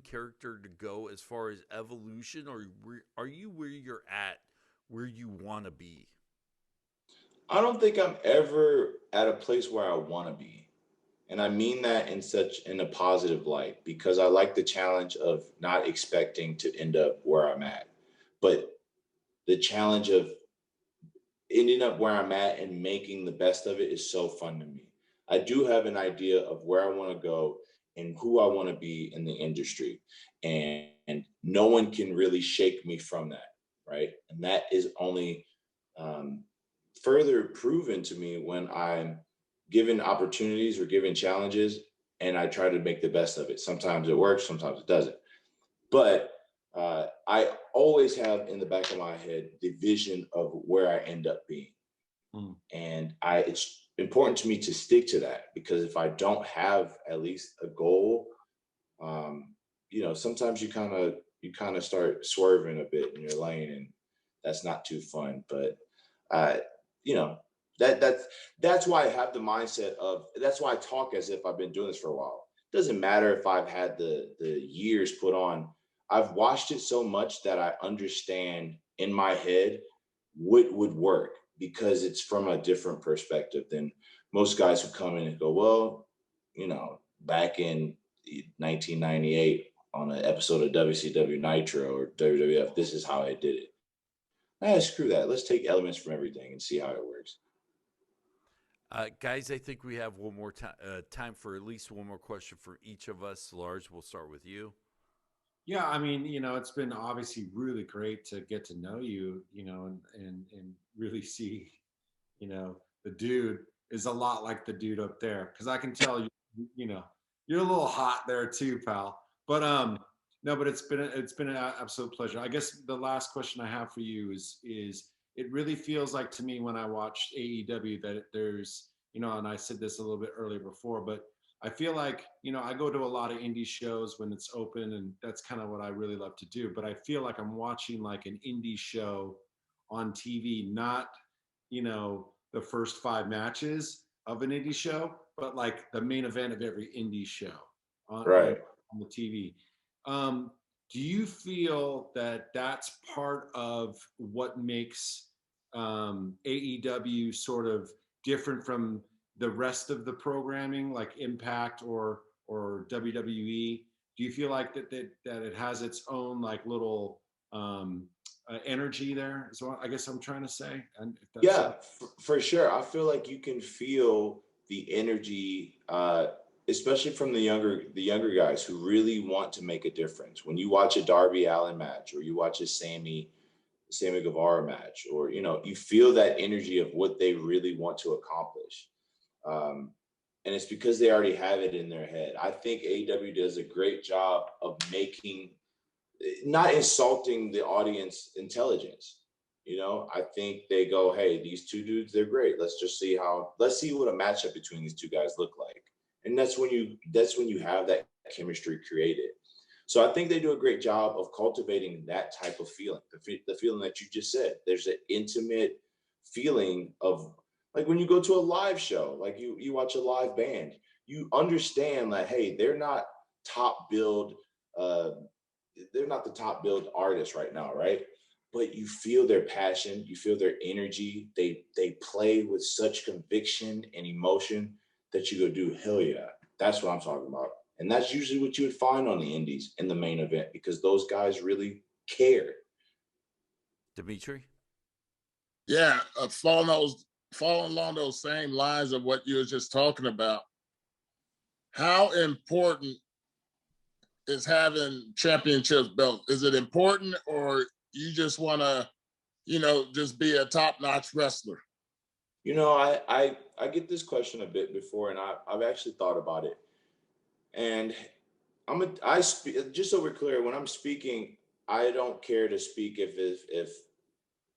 character to go as far as evolution, or are you where you're at, where you want to be? I don't think I'm ever at a place where I want to be. And I mean that in a positive light, because I like the challenge of not expecting to end up where I'm at. But the challenge of ending up where I'm at and making the best of it is so fun to me. I do have an idea of where I want to go and who I want to be in the industry. And no one can really shake me from that, right? And that is only further proven to me when I'm given opportunities or given challenges and I try to make the best of it. Sometimes it works, sometimes it doesn't. But I always have in the back of my head the vision of where I end up being. And it's important to me to stick to that, because if I don't have at least a goal, sometimes you kind of start swerving a bit in your lane, and that's not too fun. But that's why I have the mindset of, that's why I talk as if I've been doing this for a while. It doesn't matter if I've had the years put on. I've watched it so much that I understand in my head what would work, because it's from a different perspective than most guys who come in and go, well, back in 1998 on an episode of WCW Nitro or WWF, this is how I did it. Screw that. Let's take elements from everything and see how it works. Guys, I think we have one more time for at least one more question for each of us. Lars, we'll start with you. Yeah, I mean, it's been obviously really great to get to know you, and really see, the dude is a lot like the dude up there. Because I can tell you're a little hot there too, pal. But no, but it's been an absolute pleasure. I guess the last question I have for you is it really feels like to me when I watched AEW that there's, and I said this a little bit earlier before, but I feel like, I go to a lot of indie shows when it's open, and that's kind of what I really love to do. But I feel like I'm watching like an indie show on TV, not, the first 5 matches of an indie show, but like the main event of every indie show on the TV. Do you feel that that's part of what makes AEW sort of different from the rest of the programming, like Impact or WWE? Do you feel like that it has its own like little energy there? So I guess I'm trying to say. And if that's for sure. I feel like you can feel the energy, especially from the younger guys who really want to make a difference. When you watch a Darby Allin match, or you watch a Sammy Guevara match, or you feel that energy of what they really want to accomplish. And it's because they already have it in their head. I think AEW does a great job of making not insulting the audience intelligence. You know, I think they go, hey, these two dudes, they're great. Let's see what a matchup between these two guys look like. And that's when you have that chemistry created. So I think they do a great job of cultivating that type of feeling, the feeling that you just said. There's an intimate feeling of, like, when you go to a live show, like you watch a live band, you understand that, hey, they're not top billed, they're not the top billed artists right now, right? But you feel their passion, you feel their energy. They play with such conviction and emotion that you go, do, hell yeah. That's what I'm talking about. And that's usually what you would find on the indies in the main event, because those guys really care. Dimitri? Yeah, following along those same lines of what you were just talking about, how important is having championship belts? Is it important, or you just want to, just be a top-notch wrestler? You know, I get this question a bit before, and I've actually thought about it. And I speak, just so we're clear, when I'm speaking, I don't care to speak if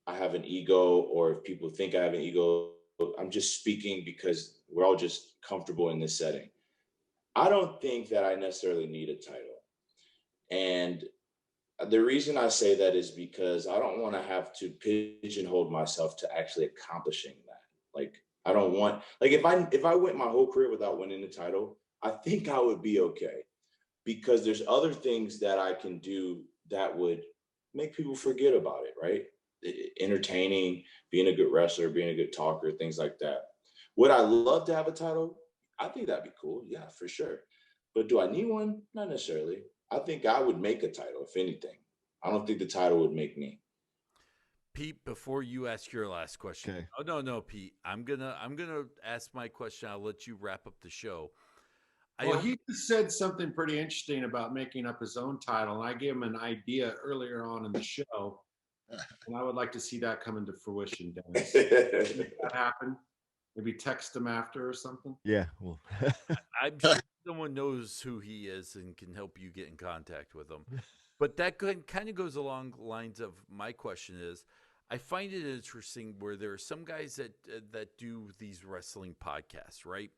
I have an ego or if people think I have an ego. I'm just speaking because we're all just comfortable in this setting. I don't think that I necessarily need a title. And the reason I say that is because I don't want to have to pigeonhole myself to actually accomplishing that. Like, I don't want, like, if I went my whole career without winning the title, I think I would be okay, because there's other things that I can do that would make people forget about it, right? Entertaining, being a good wrestler, being a good talker, things like that. Would I love to have a title? I think that'd be cool. Yeah, for sure. But do I need one? Not necessarily. I think I would make a title, if anything. I don't think the title would make me. Pete, before you ask your last question. Okay. Oh, no, Pete. I'm gonna ask my question. I'll let you wrap up the show. Well, he just said something pretty interesting about making up his own title, and I gave him an idea earlier on in the show, and I would like to see that come into fruition, Dennis. Make that happen. Maybe text him after or something. Yeah. Well, I'm sure someone knows who he is and can help you get in contact with him. But that kind of goes along the lines of my question is, I find it interesting where there are some guys that do these wrestling podcasts, right?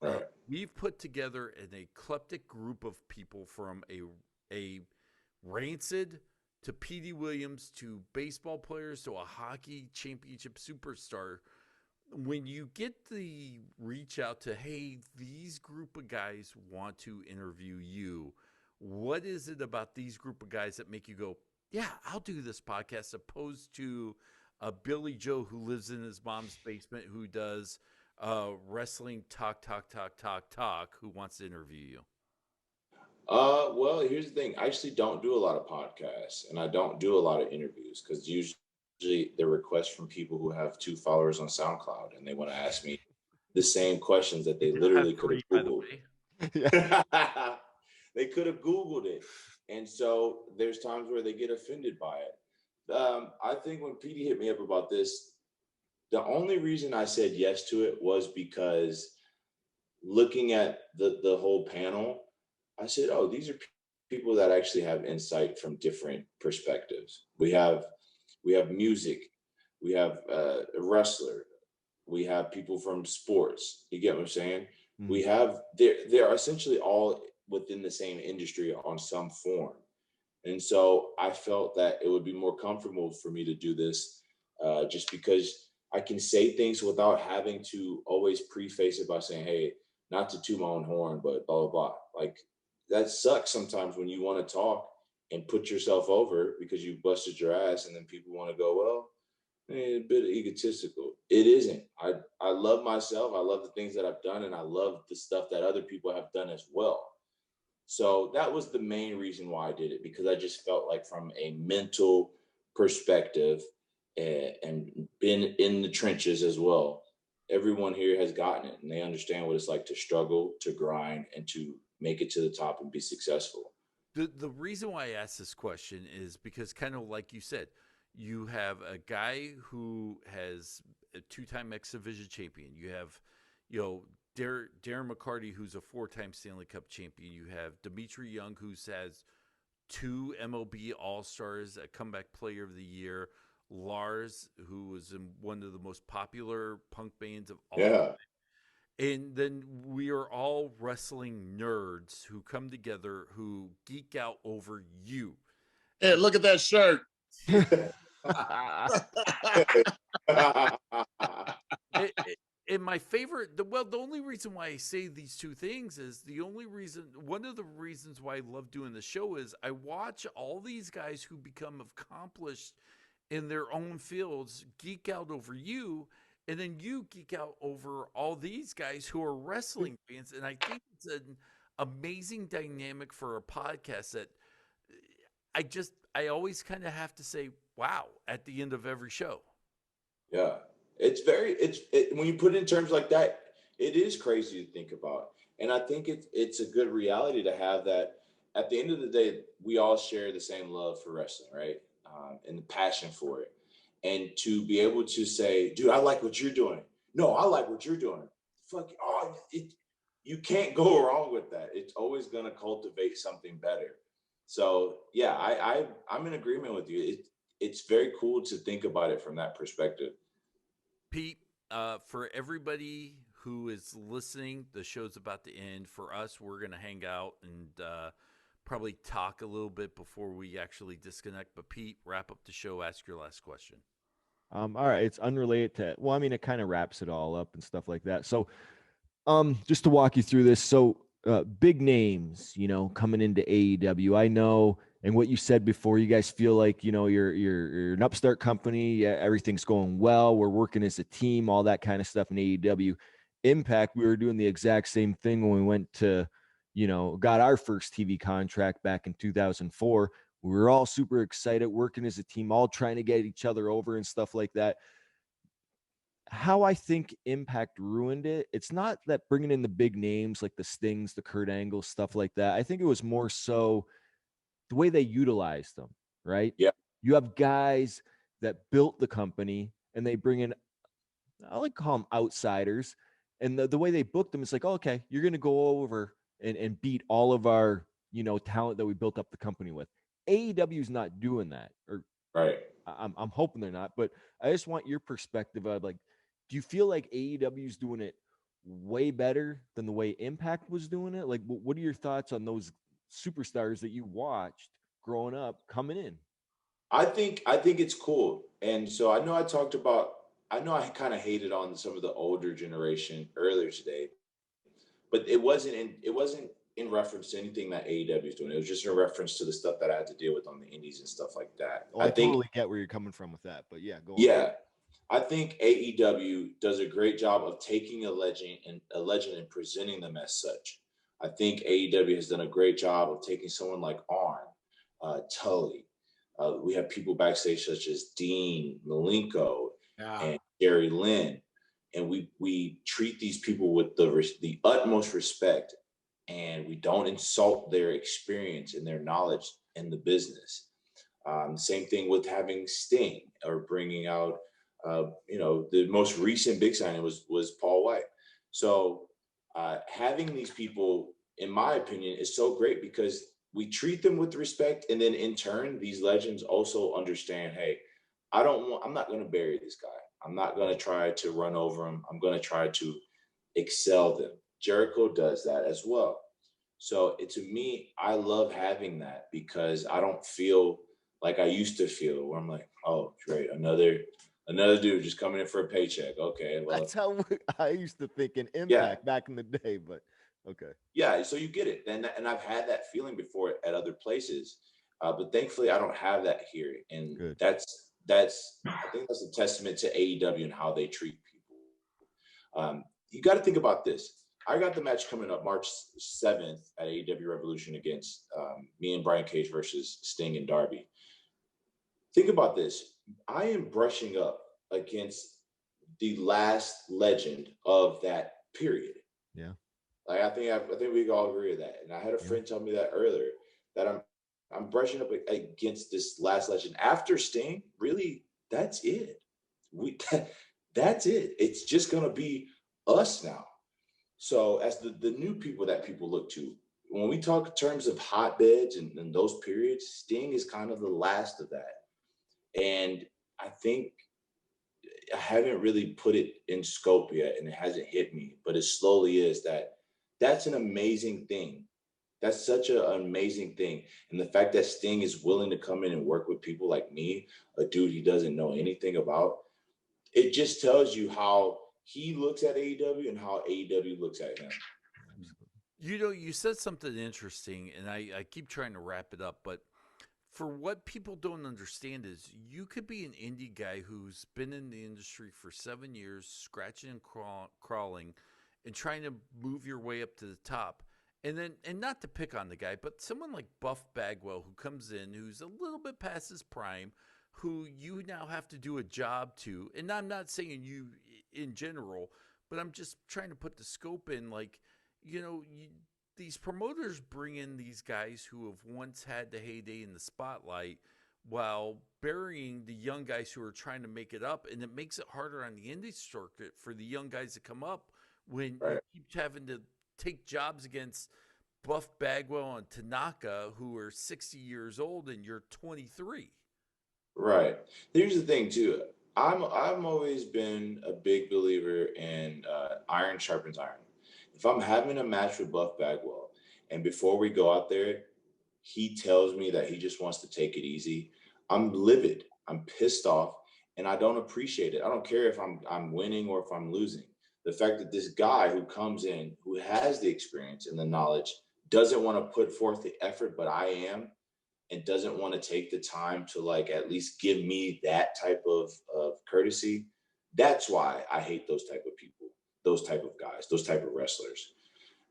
Right. We've put together an eclectic group of people from a Rancid to Petey Williams to baseball players to a hockey championship superstar. When you get the reach out to, hey, these group of guys want to interview you, what is it about these group of guys that make you go, yeah, I'll do this podcast, opposed to a Billy Joe who lives in his mom's basement who does wrestling talk, who wants to interview you? Well, here's the thing. I actually don't do a lot of podcasts, and I don't do a lot of interviews, because usually they're requests from people who have 2 followers on SoundCloud, and they want to ask me the same questions that they literally could have Googled. yeah. They could have Googled it. And so there's times where they get offended by it. I think when Petey hit me up about this, the only reason I said yes to it was because looking at the whole panel, I said, oh, these are people that actually have insight from different perspectives. We have music, we have a wrestler, we have people from sports. You get what I'm saying? Mm-hmm. We have, they're essentially all within the same industry on some form. And so I felt that it would be more comfortable for me to do this, just because I can say things without having to always preface it by saying, hey, not to toot my own horn, but blah, blah, blah. Like, that sucks sometimes when you want to talk and put yourself over because you busted your ass, and then people want to go, well, a bit egotistical. It isn't. I love myself. I love the things that I've done, and I love the stuff that other people have done as well. So that was the main reason why I did it, because I just felt like from a mental perspective, and been in the trenches as well, everyone here has gotten it, and they understand what it's like to struggle, to grind, and to make it to the top and be successful. The reason why I asked this question is because, kind of like you said, you have a guy who has a 2-time X Division champion. You have, Darren McCarty, who's a 4-time Stanley Cup champion. You have Dimitri Young, who has 2 MLB All-Stars, a comeback player of the year, Lars, who was in one of the most popular punk bands of all time. And then we are all wrestling nerds who come together who geek out over you. Hey, look at that shirt. And my favorite, the only reason why I say these two things is one of the reasons why I love doing the show is I watch all these guys who become accomplished in their own fields geek out over you, and then you geek out over all these guys who are wrestling fans. And I think it's an amazing dynamic for a podcast that I always kind of have to say, wow, at the end of every show. Yeah. When you put it in terms like that, it is crazy to think about. And I think it's a good reality to have that at the end of the day, we all share the same love for wrestling, right? And the passion for it. And to be able to say, dude, I like what you're doing. No, I like what you're doing. You can't go wrong with that. It's always going to cultivate something better. So yeah, I'm in agreement with you. It's very cool to think about it from that perspective. Pete, for everybody who is listening, the show's about to end. For us, we're going to hang out and probably talk a little bit before we actually disconnect. But Pete, wrap up the show. Ask your last question. All right. It's unrelated to, well, I mean, it kind of wraps it all up and stuff like that. So just to walk you through this. So big names, coming into AEW. I know, and what you said before, you guys feel like, you're an upstart company. Yeah, everything's going well. We're working as a team, all that kind of stuff in AEW. Impact, we were doing the exact same thing when we went to, got our first TV contract back in 2004. We were all super excited, working as a team, all trying to get each other over and stuff like that. How I think Impact ruined it, it's not that bringing in the big names like the Stings, the Kurt Angles, stuff like that. I think it was more so the way they utilized them, right? Yeah. You have guys that built the company and they bring in, I like to call them outsiders. And the way they booked them, it's like, oh, okay, you're going to go over and beat all of our, talent that we built up the company with. AEW is not doing that, or right. I'm hoping they're not, but I just want your perspective of, like, do you feel like AEW is doing it way better than the way Impact was doing it? Like, what are your thoughts on those superstars that you watched growing up coming in? I think it's cool. And so I know I kind of hated on some of the older generation earlier today, but it wasn't in reference to anything that AEW is doing. It was just in reference to the stuff that I had to deal with on the indies and stuff like that. Oh, I totally get where you're coming from with that, but yeah, go on. Yeah. I think AEW does a great job of taking a legend and presenting them as such. I think AEW has done a great job of taking someone like Arn, Tully. We have people backstage such as Dean Malenko and Gary Lynn, and we treat these people with the utmost respect, and we don't insult their experience and their knowledge in the business. Same thing with having Sting or bringing out. The most recent big signing was Paul White. So having these people, in my opinion, is so great because we treat them with respect. And then in turn, these legends also understand, hey, I'm not going to bury this guy. I'm not going to try to run over him. I'm going to try to excel them. Jericho does that as well. So to me, I love having that because I don't feel like I used to feel, where I'm like, oh, great, another dude just coming in for a paycheck. Okay, well, that's how I used to think in Impact back in the day, but okay. Yeah, so you get it. And I've had that feeling before at other places, but thankfully I don't have that here. And Good. that's I think that's a testament to AEW and how they treat people. You got to think about this. I got the match coming up March 7th at AEW Revolution against me and Brian Cage versus Sting and Darby. Think about this. I am brushing up against the last legend of that period. Yeah. Like I think we can all agree with that. And I had a friend tell me that earlier, that I'm brushing up against this last legend. After Sting, really, that's it. That's it. It's just gonna be us now. So as the new people that people look to, when we talk in terms of hotbeds and those periods, Sting is kind of the last of that. And I think I haven't really put it in scope yet, and it hasn't hit me, but it slowly is. That's an amazing thing. That's such an amazing thing. And the fact that Sting is willing to come in and work with people like me, a dude he doesn't know anything about, it just tells you how he looks at AEW and how AEW looks at him. You said something interesting, and I keep trying to wrap it up, but for what people don't understand is you could be an indie guy who's been in the industry for 7 years, scratching and crawling, and trying to move your way up to the top. And not to pick on the guy, but someone like Buff Bagwell who comes in, who's a little bit past his prime, who you now have to do a job to. And I'm not saying you in general, but I'm just trying to put the scope in. Like, these promoters bring in these guys who have once had the heyday in the spotlight while burying the young guys who are trying to make it up. And it makes it harder on the indie circuit for the young guys to come up when you keep having to take jobs against Buff Bagwell and Tanaka, who are 60 years old and you're 23. Right. Here's the thing too. I've always been a big believer in iron sharpens iron. If I'm having a match with Buff Bagwell and before we go out there, he tells me that he just wants to take it easy, I'm livid. I'm pissed off, and I don't appreciate it. I don't care if I'm winning or if I'm losing. The fact that this guy who comes in, who has the experience and the knowledge, doesn't want to put forth the effort, but I am, and doesn't want to take the time to like at least give me that type of courtesy. That's why I hate those type of people, those type of guys, those type of wrestlers.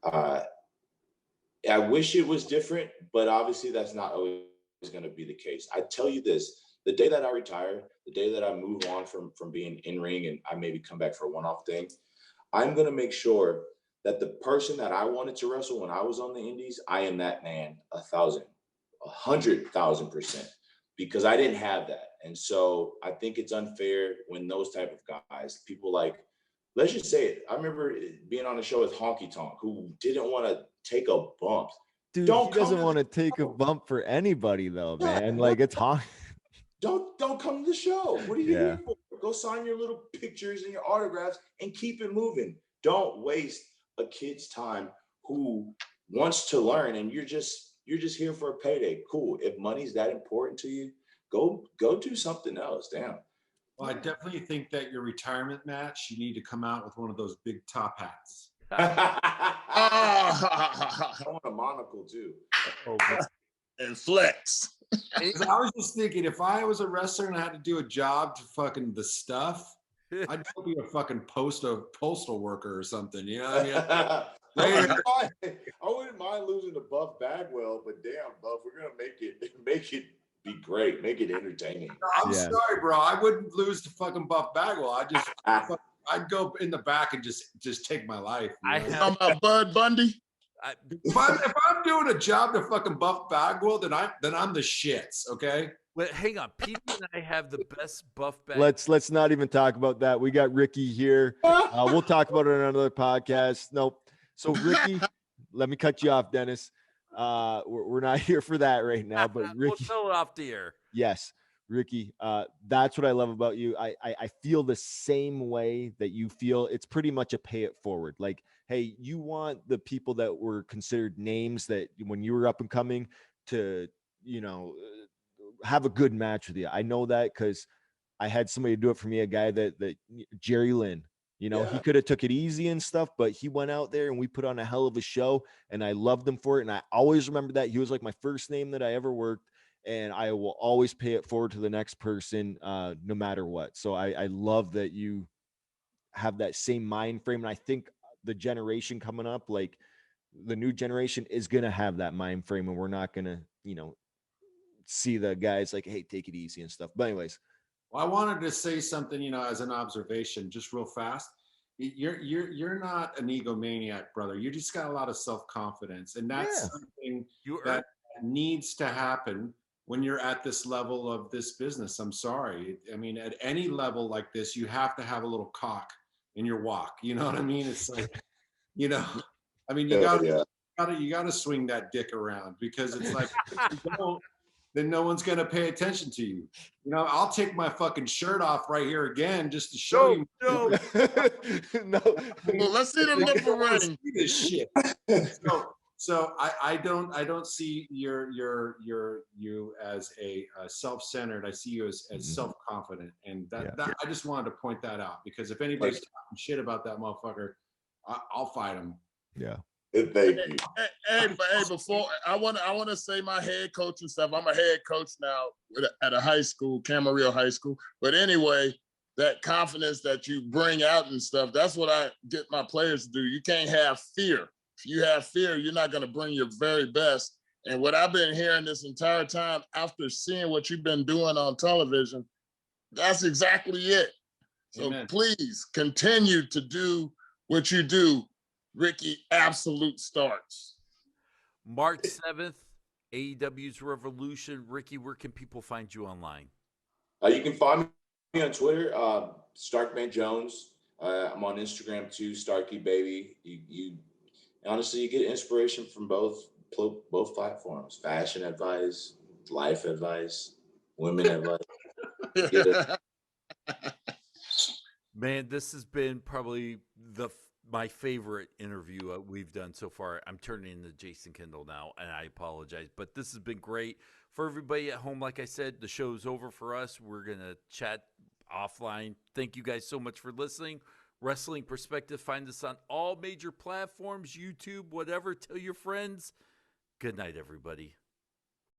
I wish it was different, but obviously that's not always going to be the case. I tell you this, the day that I retire, the day that I move on from being in ring and I maybe come back for a one-off thing, I'm going to make sure that the person that I wanted to wrestle when I was on the indies, I am that man 100,000%, because I didn't have that. And so I think it's unfair when those type of guys, people like, let's just say it. I remember being on a show with Honky Tonk, who didn't want to take a bump. Dude, he doesn't want to take a bump for anybody though, man. Like, it's hot. Don't come to the show. What are you here for? Go sign your little pictures and your autographs and keep it moving. Don't waste a kid's time who wants to learn, and you're just here for a payday. Cool. If money's that important to you, go do something else. Damn. Well, I definitely think that your retirement match, you need to come out with one of those big top hats. I want a monocle too. And flex. I was just thinking, if I was a wrestler and I had to do a job to fucking the stuff, I'd be a fucking postal worker or something. You know what I mean? I wouldn't mind losing to Buff Bagwell, but damn, Buff, we're gonna make it be great, make it entertaining. I'm sorry, bro. I wouldn't lose to fucking Buff Bagwell. I'd go in the back and just take my life. Talking about Bud Bundy. If I'm doing a job to fucking Buff Bagwell, then I'm the shits. Okay. But hang on, Pete and I have the best Buff Bagwell. Let's not even talk about that. We got Ricky here. We'll talk about it on another podcast. Nope. So Ricky, let me cut you off, Dennis. We're not here for that right now. But Ricky, we'll tell it off the air. Yes, Ricky. That's what I love about you. I feel the same way that you feel. It's pretty much a pay it forward. Like, hey, you want the people that were considered names that when you were up and coming to, have a good match with you. I know that because I had somebody do it for me, a guy that Jerry Lynn, he could have took it easy and stuff, but he went out there and we put on a hell of a show and I loved him for it. And I always remember that. He was like my first name that I ever worked, and I will always pay it forward to the next person, no matter what. So I love that you have that same mind frame. And I think the generation coming up, like the new generation, is going to have that mind frame, and we're not going to, see the guys like, hey, take it easy and stuff. But anyways, well, I wanted to say something, as an observation, just real fast. You're not an egomaniac, brother. You just got a lot of self-confidence, and that's something that needs to happen when you're at this level of this business. I'm sorry. I mean, at any level like this, you have to have a little cock in your walk. You know what I mean? It's like, I mean, you got you gotta swing that dick around, because it's like, if you don't, then no one's gonna pay attention to you. You know, I'll take my fucking shirt off right here again just to show you. No. No. Well, let's see the Like, nipple I wanna ring. see this shit. So I don't see you as a self-centered. I see you as self-confident, and that I just wanted to point that out, because if anybody's talking shit about that motherfucker, I'll fight him. Yeah. Thank you. Hey, before I want to say my head coach and stuff. I'm a head coach now at a high school, Camarillo High School. But anyway, that confidence that you bring out and stuff, that's what I get my players to do. You can't have fear. If you have fear, you're not going to bring your very best. And what I've been hearing this entire time after seeing what you've been doing on television, that's exactly it. So Amen. please continue to do what you do, Ricky Absolute Starks. March 7th, AEW's Revolution. Ricky, where can people find you online? You can find me on Twitter, Starkman Jones. I'm on Instagram too, Starkey Baby. You honestly, you get inspiration from both platforms: fashion advice, life advice, women advice. Man, this has been probably my favorite interview we've done so far. I'm turning into Jason Kendall now, and I apologize, but this has been great. For everybody at home, like I said, the show's over for us. We're going to chat offline. Thank you guys so much for listening. Wrestling Perspective, find us on all major platforms, YouTube, whatever. Tell your friends. Good night, everybody.